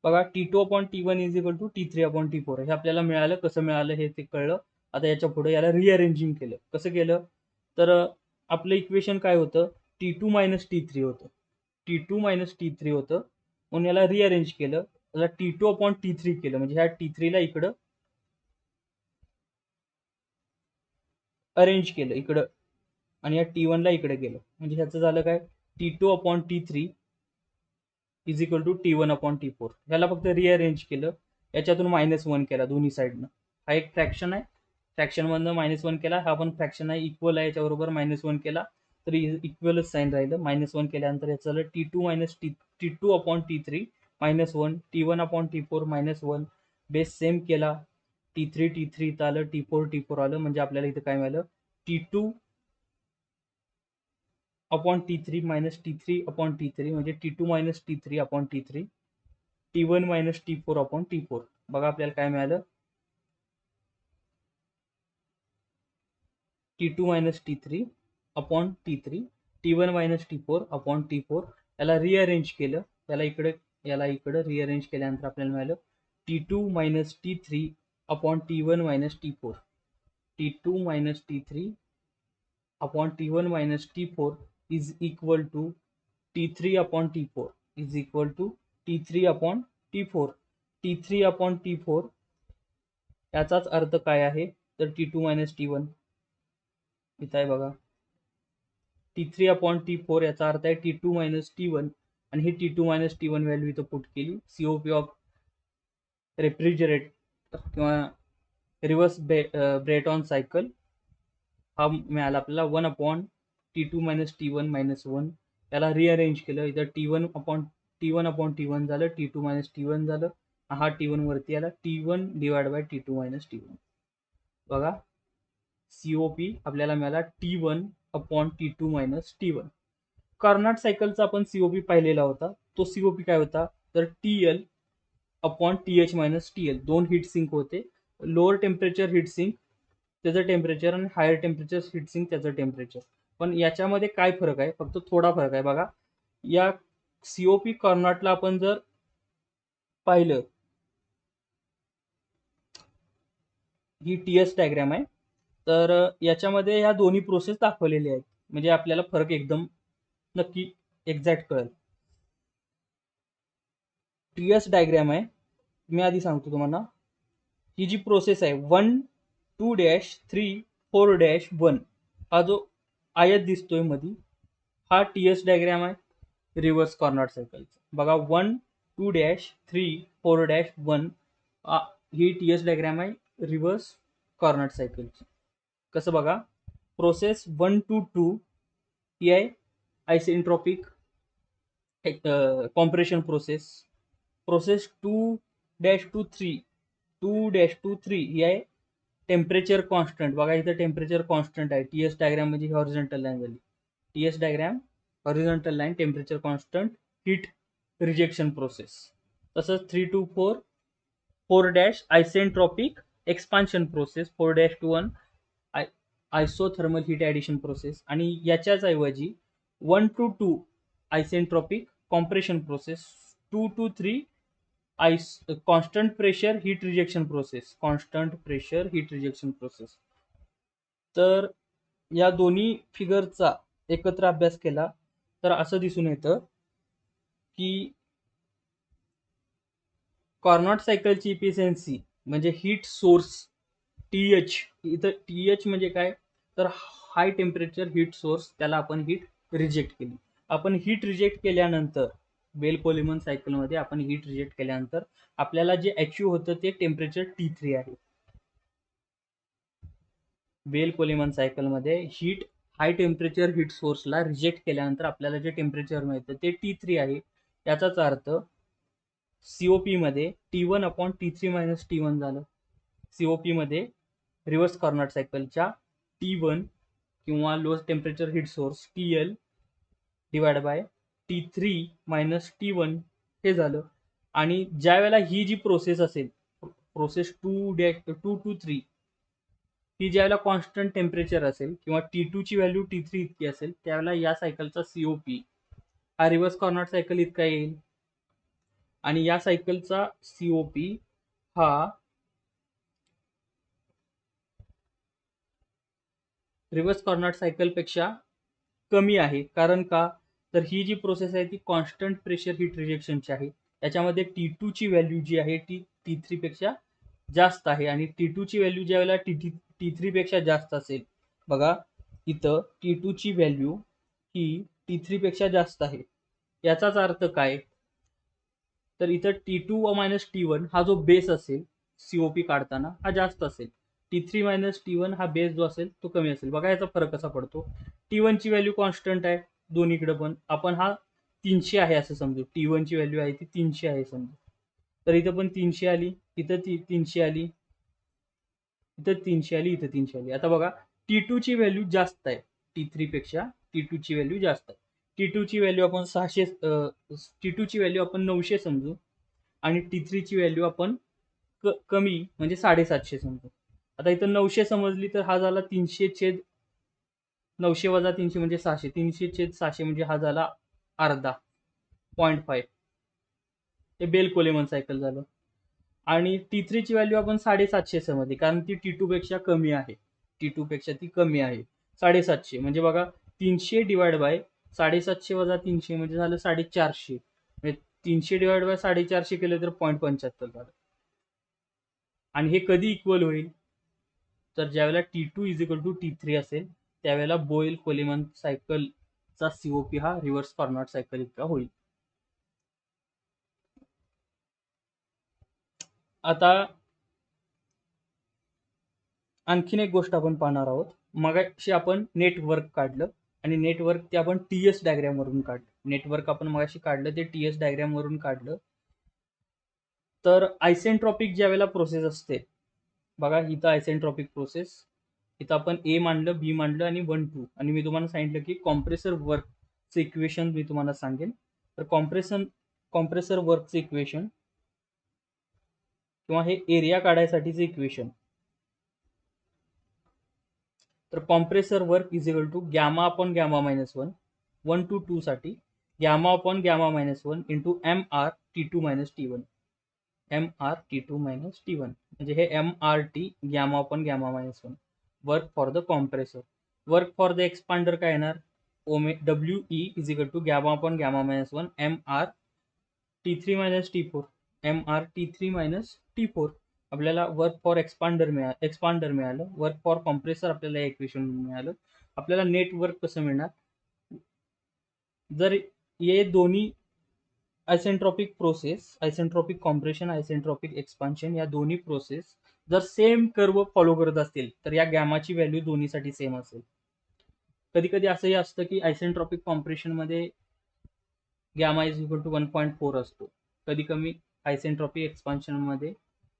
[SPEAKER 1] बघा, T2/T1 is equal to T3/T4 हे आपल्याला मिळालं. कसं मिळालं हे ते कळलं. आता याच्या पुढे याला रिअरेंजिंग केलं. कसं केलं, तर आपलं इक्वेशन काय होतं, T2 - T3 होतं. T2 - T3 होतं, म्हणून याला रिअरेंज केलं, त्याला T2/T3 केलं, म्हणजे ह्या T3 ला इकडं अरेंज केलं इकडं, आणि या T1 ला इकडे केलं. म्हणजे ह्याचं झालं काय, T2/T3 is equal to T1/T4. ह्याला फक्त रिअरेंज केलं, याच्यातून -1 केला दोन्ही साईडनं. हा एक फ्रॅक्शन आहे, फ्रॅक्शनमधनं -1 केला, हा पण फ्रॅक्शन आहे, इक्वल आहे, याच्याबरोबर -1 केला तरी इक्वलच साईन राहिलं. -1 केल्यानंतर याचं झालं T2/T3 -1, T1/T4 -1. बेस सेम केला, T3 इथं आलं, T4 आलं, म्हणजे आपल्याला इथं काय मिळालं, T2/T3 T3/T3 म्हणजे T2 - T3/T3, T1 - T4/T4. बघा आपल्याला काय मिळालं, T2 - T3/T3, T1 - T4/T4. याला रिअरेंज केलं, याला इकडं रिअरेंज केल्यानंतर आपल्याला मिळालं T2 - T3/T1 - T4. T2 - T3/T1 - T4 is equal to T3/T4 is equal to T3/T4. T3/T4 याचाच अर्थ काय आहे, तर T2 - T1 इथं आहे बघा. T3/T4 याचा अर्थ आहे T2 - T1, आणि ही T2 - T1 व्हॅल्यू इथं पुट केली. COP ऑफ रेफ्रिजरेटर किंवा रिव्हर्स ब्रेटॉन सायकल हा मिळाला आपल्याला 1/T2 - T1 -1. त्याला रिअरेंज केलं, इथं T1/T1 झालं, T2 - T1 झालं, हा T1 वरती आला, T1/T2 - T1. बघा, COP आपल्याला मिळाला T1/T2 - T1. कार्नोट सायकलचा आपण COP पाहिलेला होता. तो COP काय होता, तर TL/TH - TL. दोन हीट सिंक होते, लोअर टेम्परेचर हीट सिंक त्याचं टेम्परेचर, आणि हायर टेम्परेचर हीट सिंक त्याचं टेम्परेचर. पण याच्यामध्ये काय फरक आहे, फक्त थोडा फरक आहे. बघा, या COP कार्नोटला आपण जर पाहिलं, ही TS डायग्राम आहे, तर याच्यामध्ये ह्या दोन्ही प्रोसेस दाखवलेल्या आहेत, म्हणजे आपल्याला फरक एकदम नक्की एक्झॅक्ट कळेल. TS डायग्राम आहे, मी आधी सांगतो तुम्हाला. ही जी प्रोसेस आहे 1 2-3 4-1, हा जो आयत दिसतोय मध्ये, हा TS डायग्राम आहे रिव्हर्स कार्नोट सायकलचा. बघा, 1 2-3 4-1 ही TS डायग्राम आहे रिव्हर्स कार्नोट सायकलची. कसं बघा, प्रोसेस 1 to 2 ही आहे आयसेंट्रॉपिक कॉम्प्रेशन प्रोसेस. प्रोसेस 2-2-3 ही आहे टेम्परेचर कॉन्स्टंट. बघा इथं टेम्परेचर कॉन्स्टंट आहे. टीएस डायग्राम म्हणजे हॉरिझॉन्टल लाईन झाली. TS diagram horizontal line temperature constant heat rejection process. तसंच 3-4 4- isentropic expansion process. 4-1 isothermal heat addition process. आणि याच्याच ऐवजी 1-2 isentropic compression process. 2-3 constant pressure heat rejection process. Constant pressure heat rejection process. तर या दोन्ही फिगरचा एकत्र अभ्यास केला तर असं दिसून येतं की कार्नोट सायकलची इफिशियन्सी म्हणजे हीट सोर्स TH. इथं TH म्हणजे काय, तर हाय टेम्परेचर हीट सोर्स, त्याला आपण हीट रिजेक्ट केली. आपण हीट रिजेक्ट केल्यानंतर बेल कोलिमन सायकलमध्ये आपण हीट रिजेक्ट केल्यानंतर आपल्याला जे अचीव होतं ते टेम्परेचर T3 आहे. बेल कोलिमन सायकलमध्ये हीट हाय टेम्परेचर हीट सोर्सला रिजेक्ट केल्यानंतर आपल्याला जे टेम्परेचर मिळतं ते T3 आहे. याचाच अर्थ COP मध्ये T1/T3 - T1 झालं. COP मध्ये रिव्हर्स कार्नोट सायकलच्या T1 किंवा low temperature heat source TL divide by T3 - T1 हे झालं. आणि ज्या वेळेला ही जी प्रोसेस असेल, प्रोसेस 2-2-3 ही ज्यावेळेला कॉन्स्टंट टेम्परेचर असेल किंवा T2 ची व्हॅल्यू T3 इतकी असेल, त्यावेळेला या सायकलचा COP हा रिव्हर्स कार्नोट सायकल इतका येईल. आणि या सायकलचा COP हा रिव्हर्स कार्नोट सायकलपेक्षा कमी आहे. कारण का, तर ही जी प्रोसेस आहे ती कॉन्स्टंट प्रेशर हीट रिजेक्शनची आहे. त्याच्यामध्ये T2 ची व्हॅल्यू जी आहे ती T3 पेक्षा जास्त आहे. आणि T2 ची व्हॅल्यू ज्या वेळेला T3 पेक्षा जास्त असेल, बघा इथं T2 ची व्हॅल्यू ही T3 पेक्षा जास्त आहे. याचाच अर्थ काय, तर इथं T2 - T1 हा जो बेस असेल COP काढताना हा जास्त असेल. T3 - T1 हा बेस जो असेल तो कमी असेल. बघा याचा फरक कसा पडतो. T1 ची व्हॅल्यू कॉन्स्टंट आहे दोन्हीकडे पण. आपण हा 300 आहे असं समजू. T1 ची व्हॅल्यू आहे ती 300 आहे समजू. तर इथं पण 300 आली, इथं 300 आली, इथं 300 आली, इथं 300 आली. आता बघा T2 ची व्हॅल्यू जास्त आहे T3 पेक्षा. T2 ची व्हॅल्यू जास्त आहे. T2 ची व्हॅल्यू आपण 600, T2 ची व्हॅल्यू आपण 900 समजू आणि T3 ची व्हॅल्यू आपण कमी म्हणजे 750 समजू. आता इथं 900 समजली तर हा झाला 300/900 वजा 300 म्हणजे 600. 300/600 म्हणजे हा झाला अर्धा 0.5. हे बेल कोलेमन सायकल झालं. आणि T3 ची व्हॅल्यू आपण 750 समजली कारण ती T2 पेक्षा कमी आहे. T2 पेक्षा ती कमी आहे. 750 म्हणजे बघा 300 डिवाइड बाय 750 वजा 300 म्हणजे झालं 450. म्हणजे 300 डिवाइड बाय 450 केलं तर 0.75 झालं. आणि हे कधी इक्वल होईल, तर ज्यावेळेला T2 = T3 असेल त्यावेळेला बोईल कोलिमन सायकलचा COP हा रिव्हर्स कार्नोट सायकल इतका होईल. आता आणखीन एक गोष्ट आपण पाहणार आहोत. मगाशी आपण नेटवर्क काढलं आणि नेटवर्क ते आपण TS डायग्राम वरून काढलं. नेटवर्क आपण मगाशी काढलं ते TS डायग्राम वरून काढलं. तर आयसेंट्रॉपिक ज्या वेळेला प्रोसेस असते, बघा इथं आयसेंट्रॉपिक प्रोसेस, इथं आपण A मांडलं, B मांडलं आणि 1-2. आणि मी तुम्हाला सांगितलं की कॉम्प्रेसर वर्कचं इक्वेशन मी तुम्हाला सांगेन. तर कॉम्प्रेसर वर्कचं इक्वेशन किंवा हे एरिया काढायसाठीचं इक्वेशन, तर कॉम्प्रेसर वर्क γ/γ-1 1 to 2 साठी γ/γ-1 into MR T2 - T1. MR T2 - T1 म्हणजे हे MRT γ/γ-1 work for the compressor. Work for the expander काय येणार, WE γ/γ-1 MR T3 - T4. MR T3 - T4. आपल्याला वर्क फॉर एक्सपांडर मिळालं. Work for compressor आपल्याला या equation मिळालं. आपल्याला नेट वर्क कसं मिळणार, जर हे दोन्ही isentropic process, isentropic compression, isentropic expansion या दोन्ही प्रोसेस जर सेम कर्व फॉलो करत असतील तर या गॅमाची व्हॅल्यू दोन्हीसाठी सेम असेल. कधी कधी असंही असतं की आयसेंट्रॉपिक कॉम्प्रेशन मध्ये γ = 1.4 असतो, कधी आयसेंट्रॉपिक एक्सपान्शनमध्ये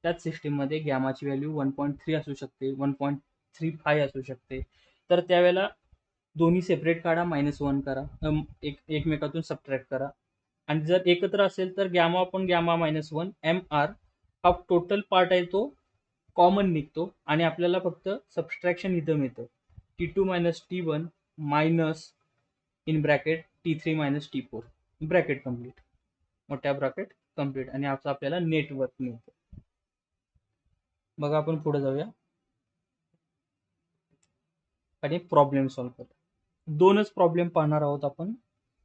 [SPEAKER 1] त्याच सिस्टीममध्ये गॅमाची व्हॅल्यू 1.3 असू शकते, 1.35 असू शकते. तर त्यावेळेला दोन्ही सेपरेट काढा, -1 करा, एकमेकातून सबट्रॅक्ट करा. आणि जर एकत्र असेल तर गॅमा अपॉन गॅमा -1 MR हा टोटल पार्ट आहे तो कॉमन निघतो आणि आपल्याला फक्त सबस्ट्रॅक्शन इथं मिळतं. T2 - T1 minus in bracket T3 - T4 bracket complete, मोठ्या ब्रॅकेट कम्प्लीट, आणि असं आपल्याला नेटवर्क मिळतं. बघा आपण पुढे जाऊया आणि प्रॉब्लेम सॉल्व्ह करू. दोनच प्रॉब्लेम पाहणार आहोत आपण,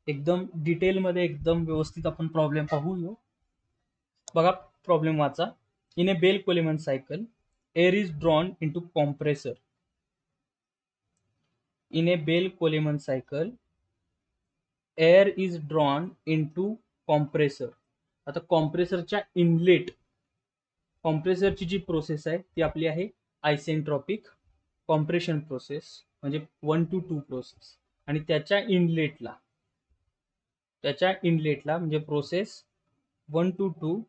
[SPEAKER 1] एकदम डिटेलमध्ये एकदम व्यवस्थित आपण प्रॉब्लेम पाहू. बघा प्रॉब्लेम वाचा. In a Bell Coleman cycle air is drawn into compressor. In a Bell Coleman cycle air is drawn into compressor. आता कॉम्प्रेसरच्या इनलेट, कॉम्प्रेसरची जी प्रोसेस आहे ती आपली आहे आयसेंट्रॉपिक कॉम्प्रेशन प्रोसेस, म्हणजे 1 to 2 प्रोसेस. आणि त्याच्या इनलेटला म्हणजे प्रोसेस 1 to 2,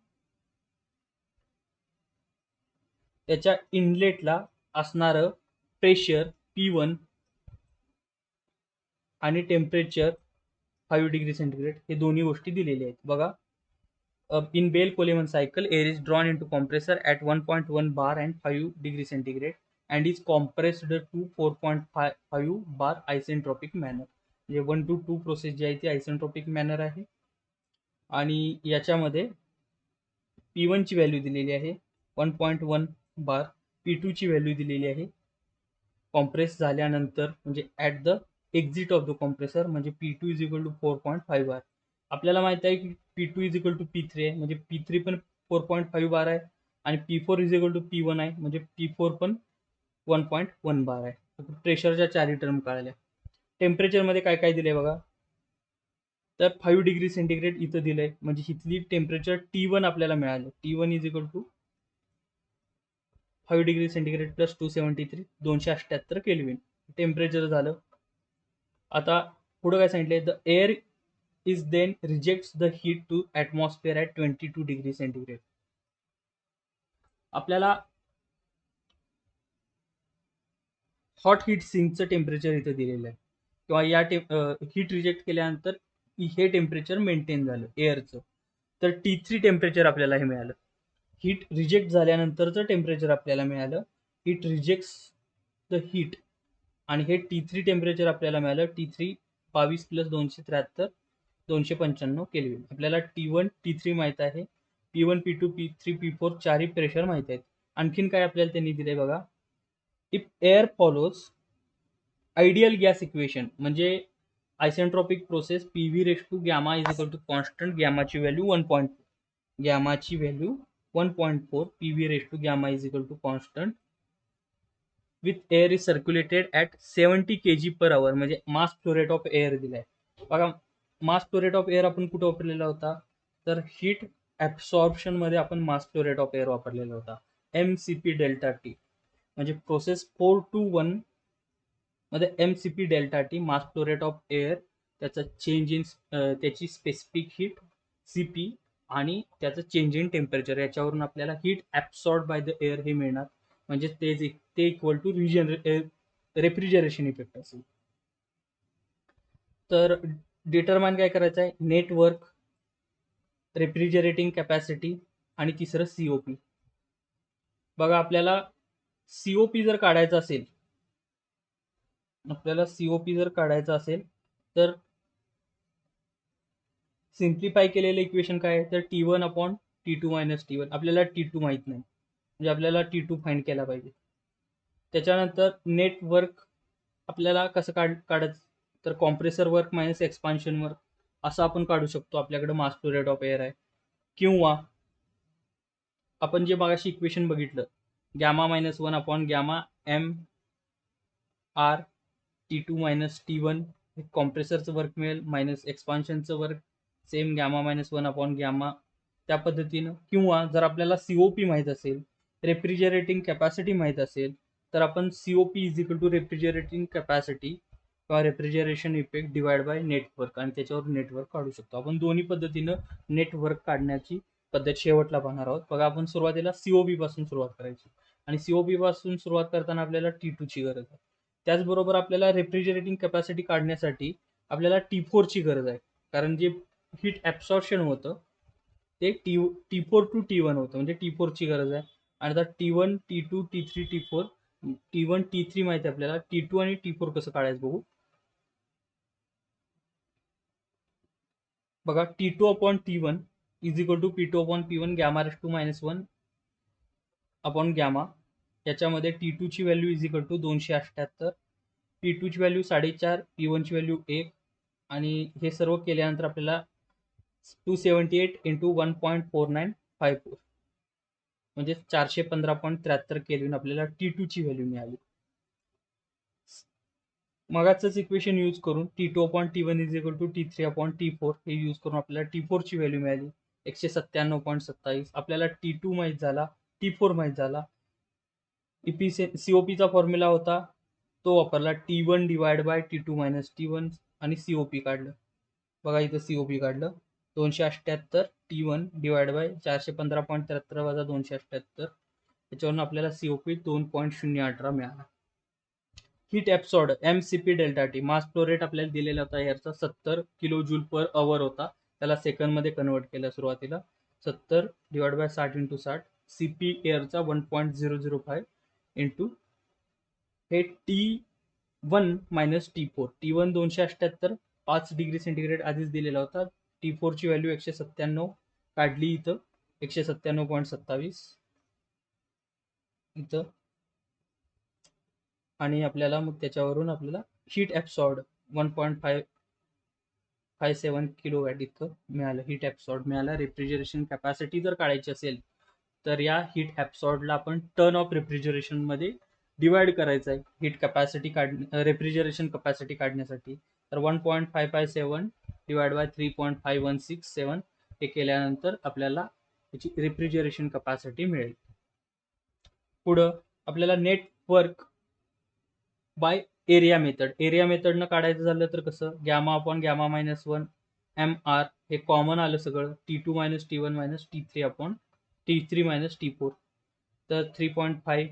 [SPEAKER 1] त्याच्या इनलेटला असणारं प्रेशर P1 आणि टेम्परेचर 5 डिग्री सेंटीग्रेड हे दोन्ही गोष्टी दिलेल्या आहेत. बघा, in Bell Coleman cycle, air is drawn into compressor at 1.1 bar and 5 degree centigrade and is compressed to 4.5 bar isentropic manner. म्हणजे 1 to 2 प्रोसेस जी आहे ती आयसेंट्रॉपिक मॅनर आहे. आणि याच्यामध्ये P1 ची व्हॅल्यू दिलेली आहे 1.1 बार, P2 ची व्हॅल्यू दिलेली आहे कॉम्प्रेस झाल्यानंतर, म्हणजे at the exit of the compressor, म्हणजे P2 इज इक्वल टू 4.5 बार. आपल्याला माहित आहे की P2 is equal to P3 आहे, म्हणजे P3 पण 4.5 बार आहे, आणि P4 is equal to P1 आहे, म्हणजे P4 पण 1.1 बार आहे. प्रेशरच्या चारही टर्म कळाल्या. टेम्परेचरमध्ये काय काय दिलंय बघा, तर 5 डिग्री सेंटीग्रेड इथं दिलंय, म्हणजे इथली टेम्परेचर T1 आपल्याला मिळालं. T1 is equal to 5 degree centigrade plus 273, 278 kelvin temperature झालं. आता पुढे काय सांगितलंय, the air is then rejects the heat to atmosphere at 22 degree centigrade. आपल्याला हॉट हीट सिंकचं टेम्परेचर इथं दिलेलं आहे, किंवा या हीट रिजेक्ट केल्यानंतर हे टेम्परेचर मेंटेन झालं एअरचं, तर T3 टेम्परेचर आपल्याला हे मिळालं. हीट रिजेक्ट झाल्यानंतरचं टेम्परेचर आपल्याला मिळालं, हीट रिजेक्ट्स द हीट, आणि हे T3 टेम्परेचर आपल्याला मिळालं. T3 22 plus 273, 295 kelvin. आपल्याला T1 T3 माहित आहे, P1 P2 P3 P4 चारही प्रेशर माहित आहेत. आणखीन काय आपल्याला त्यांनी दिलंय बघा, if air follows ideal gas equation, म्हणजे isentropic process PV raise to gamma is equal to constant, गॅमाची value 1.4, PV raise to gamma is equal to constant with air is circulated at 70 kg/h, म्हणजे mass flow rate of air दिलाय. बघा, mass flow rate of air आपण कुठं वापरलेला होता, तर heat absorption मध्ये आपण mass flow rate of air वापरलेला होता, mCp∆T. म्हणजे प्रोसेस 4 to 1 मध्ये mCp∆T mass flow rate of air, त्याचा चेंज इन त्याची स्पेसिफिक हीट Cp, आणि त्याचं चेंज इन टेम्परेचर, याच्यावरून आपल्याला heat absorb by the air हे मिळणार, म्हणजे ते इक्वल टू रेफ्रिजरेशन इफेक्ट असेल. तर डिटरमाइन काय करायचं आहे, नेटवर्क, रेफ्रिजरेटिंग कॅपॅसिटी, आणि तिसरं COP. बघा, आपल्याला COP जर काढायचं असेल, तर सिम्प्लिफाय केलेलं इक्वेशन काय आहे, तर T1 upon T2 minus T1. आपल्याला T2 माहित नाही, म्हणजे आपल्याला T2 फाइंड केला पाहिजे. त्याच्यानंतर नेटवर्क आपल्याला कसं काढायचं, तर compressor work minus expansion work असं आपण काढू शकतो. आपल्याकडे मास फ्लो रेट ऑफ एअर आहे, किंवा आपण जे मागाशी इक्वेशन बघितलं, गॅमा -1 upon gamma MR T2 minus T1, कॉम्प्रेसरचं वर्क मिळेल, मायनस एक्सपान्शनचं work same gamma -1 upon gamma, त्या पद्धतीनं. किंवा जर आपल्याला COP माहीत असेल, रेफ्रिजरेटिंग कॅपॅसिटी माहीत असेल, तर आपण COP is equal to refrigerating capacity किंवा refrigeration effect divide by net work, आणि त्याच्यावर नेटवर्क काढू शकतो आपण. दोन्ही पद्धतीनं नेटवर्क काढण्याची पद्धत शेवटला पाहणार आहोत. बघा, आपण सुरुवातीला सीओबी पासून सुरुवात करायची आणि सीओबी पासून सुरुवात करताना आपल्याला T2 ची गरज आहे. त्याचबरोबर आपल्याला रेफ्रिजरेटिंग कॅपॅसिटी काढण्यासाठी आपल्याला T4 ची गरज आहे. कारण जे हीट ॲब्सॉर्प्शन होतं ते T4 टू T1 होतं, म्हणजे T4 ची गरज आहे. आणि आता T1, T2, T3, T4, T1, T3 माहिती आहे आपल्याला. T2 आणि T4 कसं काढायचं बघू. बघा, T2 upon T1 is equal to P2 upon P1 gamma raise to -1 upon gamma. याच्यामध्ये T2 ची value is equal to 278, P2 ची व्हॅल्यू 4.5, P1 ची व्हॅल्यू 1, आणि हे सर्व केल्यानंतर आपल्याला 278 इंटू 1.4954 म्हणजे 415.73 केल्विन आपल्याला T2 ची व्हॅल्यू मिळाली. मगाचंच इक्वेशन यूज करून T2 upon T1 is equal to T3 upon T4 हे यूज करून आपल्याला T4 ची व्हॅल्यू मिळाली 197.27. आपल्याला T2 माहित झाला, T4 माहित झाला. COP चा फॉर्म्युला होता तो वापरला, T1 divide by T2 minus T1, आणि COP काढलं. बघा, इथं COP काढलं 278 T1 डिवाइड बाय 415.73 वजा 278, त्याच्यावरून आपल्याला COP 2.018 मिळाला. Heat absorbed MCP delta T, mass flow rate आपल्याला दिलेला होता याचा 70 किलो जूल पर अवर होता. त्याला सेकंडमध्ये कन्वर्ट केलं सुरुवातीला. 70 divide by 60 into 60, CP एअरचा 1.005 into हे T1 minus T4. T1 278, 5 degree centigrade आधीच दिलेला होता. T4 ची व्हॅल्यू 197 काढली इथं, 197.27 इथं, आणि आपल्याला मग त्याच्यावरून आपल्याला हीट ॲब्सॉर्ड 1.557 किलोवॅट इतकं मिळालं. हीट ॲब्सॉर्ड मिळालं. रेफ्रिजरेशन कॅपॅसिटी जर काढायची असेल तर या हीट ॲब्सॉर्डला आपण टर्न ऑफ रेफ्रिजरेशनमध्ये डिवाइड करायचं आहे. हीट कॅपॅसिटी रेफ्रिजरेशन कॅपॅसिटी काढण्यासाठी तर 1.557 डिवाइड बाय 3.5167 हे केल्यानंतर आपल्याला त्याची रेफ्रिजरेशन कॅपॅसिटी मिळेल. पुढं आपल्याला net work by area method. Area मेथडनं काढायचं झालं तर कसं, गॅमा अपॉन गॅमा -1 MR हे कॉमन आलं सगळं, T2 minus T1 minus T3 upon T3 minus T4. तर 3.5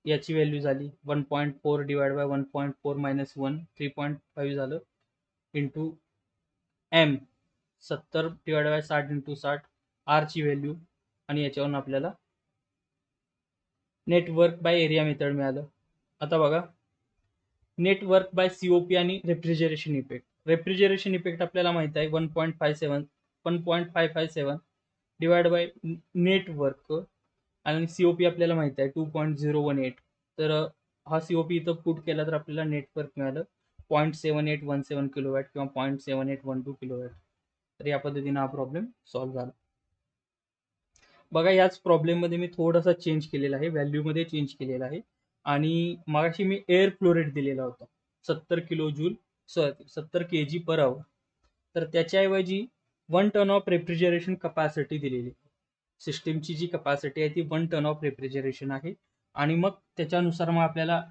[SPEAKER 1] याची व्हॅल्यू झाली 1.4 डिवाइड बाय 1.4 मायनस 1, 3.5 झालं into M 70 divide by 60 into 60 R ची व्हॅल्यू, आणि याच्यावरून आपल्याला नेटवर्क बाय एरिया मेथड मिळालं. आता बघा, नेटवर्क बाय COP आणि रेफ्रिजरेशन इफेक्ट. रेफ्रिजरेशन इफेक्ट आपल्याला माहित आहे 1.557 डिवाइड बाय नेटवर्क, आणि COP आपल्याला माहित आहे 2.018. तर हा COP इथं पुट केला तर आपल्याला नेटवर्क मिळालं 0.7817 किलोवॅट किंवा 0.7812 किलोवॅट. तर या पद्धतीने हा प्रॉब्लेम सॉल्व्ह झाला. बघा, याच प्रॉब्लेममध्ये मी थोडासा चेंज केलेला आहे, व्हॅल्यूमध्ये चेंज केलेला आहे. आणि मगाशी मी एअर फ्लो रेट दिलेला होता 70 kilo joule 70 kg per hour, तर त्याच्याऐवजी 1 टन ऑफ रेफ्रिजरेशन कपॅसिटी दिलेली. सिस्टीमची जी कपॅसिटी आहे ती 1 टन ऑफ रेफ्रिजरेशन आहे. आणि मग त्याच्यानुसार मग आपल्याला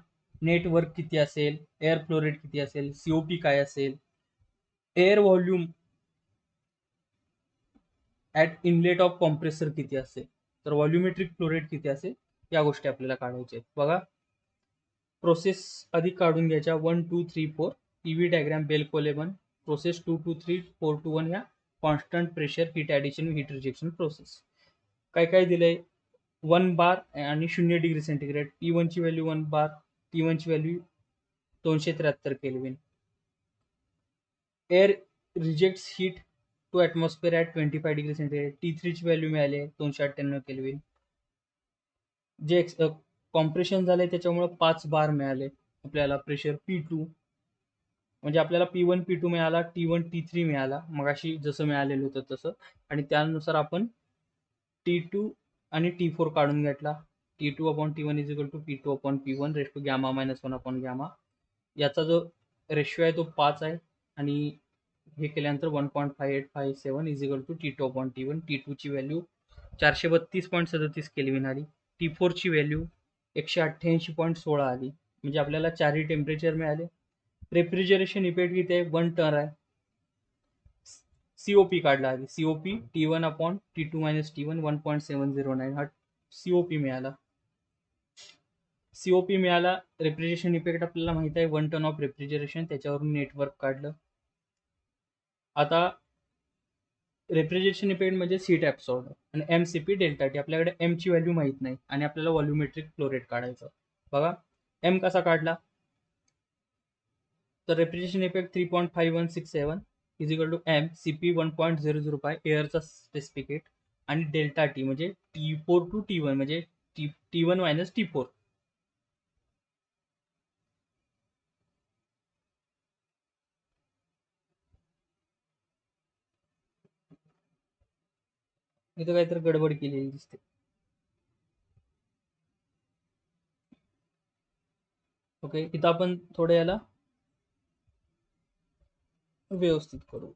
[SPEAKER 1] नेटवर्क किती असेल, एअर फ्लो रेट किती असेल, COP काय असेल, air volume at inlet of compressor किती असेल, तर व्हॉल्युमेट्रिक फ्लो रेट किती असेल, या गोष्टी आपल्याला काढायच्या आहेत. बघा, प्रोसेस आधी काढून घ्यायच्या 1 2 3 4 PV डायग्राम बेल कोलेबन. प्रोसेस 2 2 3 4 2 1 ह्या constant pressure heat addition heat rejection process. काय काय दिलंय, 1 बार आणि 0 डिग्री सेंटीग्रेड. T1 ची व्हॅल्यू 1 बार, T1 ची value 273 kelvin. Air rejects heat to atmosphere at 25 degree centigrade. T3 ची व्हॅल्यू मिळाली 298 केल्विन. जे कॉम्प्रेशन झालंय त्याच्यामुळे 5 बार मिळाले आपल्याला. प्रेशर P2, म्हणजे आपल्याला P1 P2 मिळाला, T1 T3 मिळाला मगाशी जसं मिळालेलं होतं तसं, आणि त्यानुसार आपण T2 आणि T4 काढून घेतला. T2 upon T1 is equal to P2 upon P1 raise to gamma -1 upon gamma. याचा जो रेशिओ आहे तो 5 आहे, आणि हे केल्यानंतर 1.5857 is equal to T2 upon T1. T2 ची व्हॅल्यू 432.37 केल्विन आली. T4 ची व्हॅल्यू 188.16 आली. म्हणजे आपल्याला चारही टेम्परेचर मिळाले. रेफ्रिजरेशन इफेक्ट किती आहे, 1 टन आहे. सीओपी काढला आधी. COP T1 upon T2 minus T1 1.709 हा सीओपी मिळाला. सीओपी मिळाला. रेफ्रिजरेशन इफेक्ट आपल्याला माहित आहे 1 टन ऑफ रेफ्रिजरेशन, त्याच्यावरून नेटवर्क काढलं. आता रेफ्रिजरेशन इफेक्ट म्हणजे सीट ॲब्सॉर्बर आणि एमसीपी डेल्टा टी. आपल्याकडे एमची व्हॅल्यू माहीत नाही आणि आपल्याला व्हॉल्युमेट्रिक फ्लो रेट काढायचं. बघा एम कसा काढला, तर refrigeration effect 3.5167 is equal to M CP 1.005 एअरचा स्पेसिफिकेट आणि डेल्टा टी म्हणजे T4 टू T1 म्हणजे T1 मायनस T4. इथं काहीतरी गडबड केलेली दिसते. ओके, इथं आपण थोडं याला व्यवस्थित करू.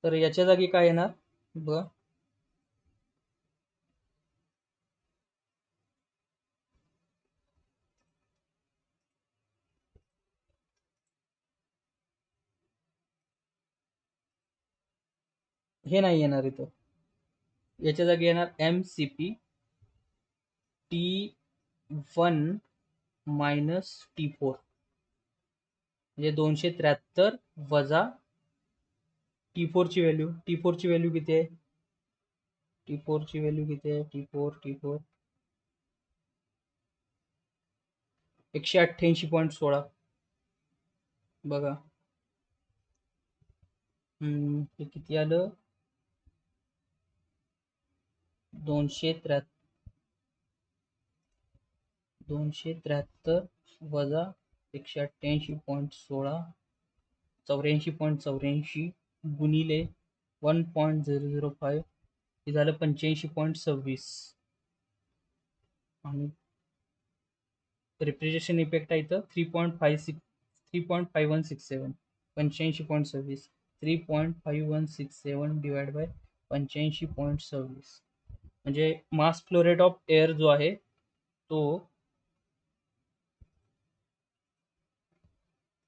[SPEAKER 1] तर याच्या जागी काय येणार बघा, हे नाही येणार इथं. याच्या जागी येणार M C P T1 minus T4 म्हणजे 273 वजा T4 ची व्हॅल्यू. T4 ची व्हॅल्यू किती आहे, T4 ची व्हॅल्यू किती आहे, T4 188.16. बघा हे किती आलं, 273 वजा 188.16 84.84 गुणिले 1.005 हे झालं 85.26. आणि रेफ्रिजरेशन इफेक्ट आहे इथं 3.5167 85.26 3.5167 डिवाइड बाय 85.26 म्हणजे mass flow rate of air जो आहे तो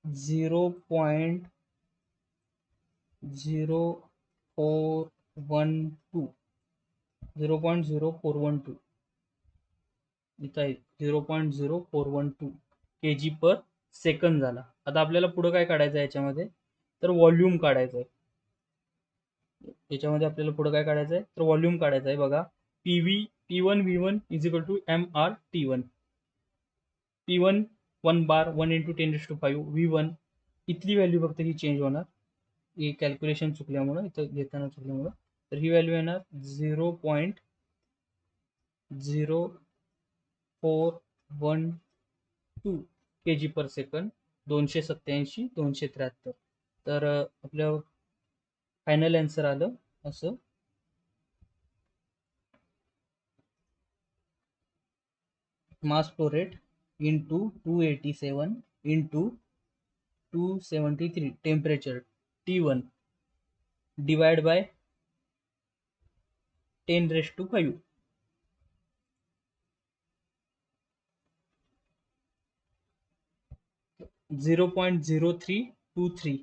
[SPEAKER 1] 0.0412 इथं आहे 0.0412 kg पर सेकंद झाला. आता आपल्याला पुढं काय काढायचं आहे याच्यामध्ये, तर व्हॉल्यूम काढायचं आहे. याच्यामध्ये आपल्याला पुढं काय काढायचं आहे, तर व्हॉल्यूम काढायचं आहे. बघा P1 V1 is equal to MR T1. P1 1 bar 1 into 10⁵ V1 इथली व्हॅल्यू फक्त ही चेंज होणार, ही कॅल्क्युलेशन चुकल्यामुळं, इथं घेताना चुकल्यामुळं. तर ही व्हॅल्यू येणार 0.0412 kg पर सेकंड 287 273. तर आपल्या फायनल आन्सर आलं असं, mass flow rate into 287 into 273 temperature T1 divide by 10⁵. 0.0323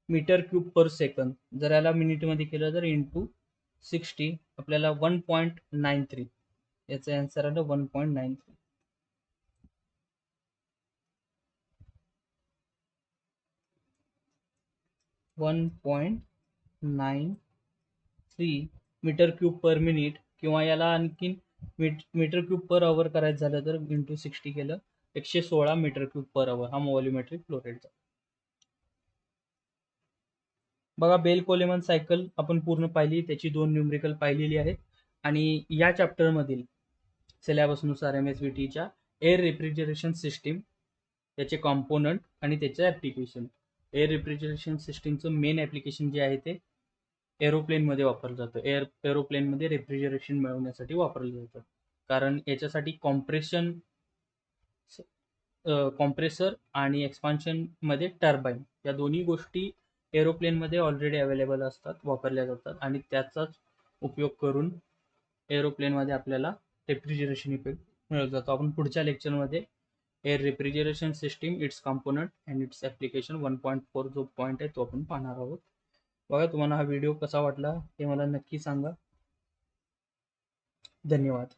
[SPEAKER 1] metre cube per second. जर याला मिनिटमध्ये केलं तर इंटू 60 आपल्याला 1.93 याचं आन्सर आलं 1.93. मीटर क्यूब पर मिनिट, किंवा याला आणखीन मीटर क्यूब पर आवर करायचं झालं तर इंटू 60 केलं 116 मीटर क्यूब पर आवर हा व्हॉल्युमेट्रिक फ्लो रेटचा. बघा बेल कोलेमन सायकल आपण पूर्ण पाहिली, त्याची 2 न्यूमरिकल पाहिलेली आहेत. आणि या चॅप्टरमधील सिलेबसनुसार MSBTच्या एअर रेफ्रिजरेशन सिस्टीम, त्याचे कॉम्पोनंट आणि त्याचं ॲप्लिकेशन. एअर रेफ्रिजरेशन सिस्टीमचं मेन ॲप्लिकेशन जे आहे ते एरोप्लेनमध्ये वापरलं जातं. एरोप्लेनमध्ये रेफ्रिजरेशन मिळवण्यासाठी वापरलं जातं, कारण याच्यासाठी कॉम्प्रेसर आणि एक्सपान्शनमध्ये टर्बाईन या दोन्ही गोष्टी एरोप्लेनमध्ये ऑलरेडी अवेलेबल असतात, वापरल्या जातात. आणि त्याचाच उपयोग करून एरोप्लेनमध्ये आपल्याला रेफ्रिजरेशन इफेक्ट मिळत जातो. आपण पुढच्या लेक्चरमध्ये air refrigeration system, it's component and it's application 1.4 जो पॉईंट आहे तो आपण पाहणार आहोत. बघा, तुम्हाला हा व्हिडिओ कसा वाटला ते मला नक्की सांगा. धन्यवाद.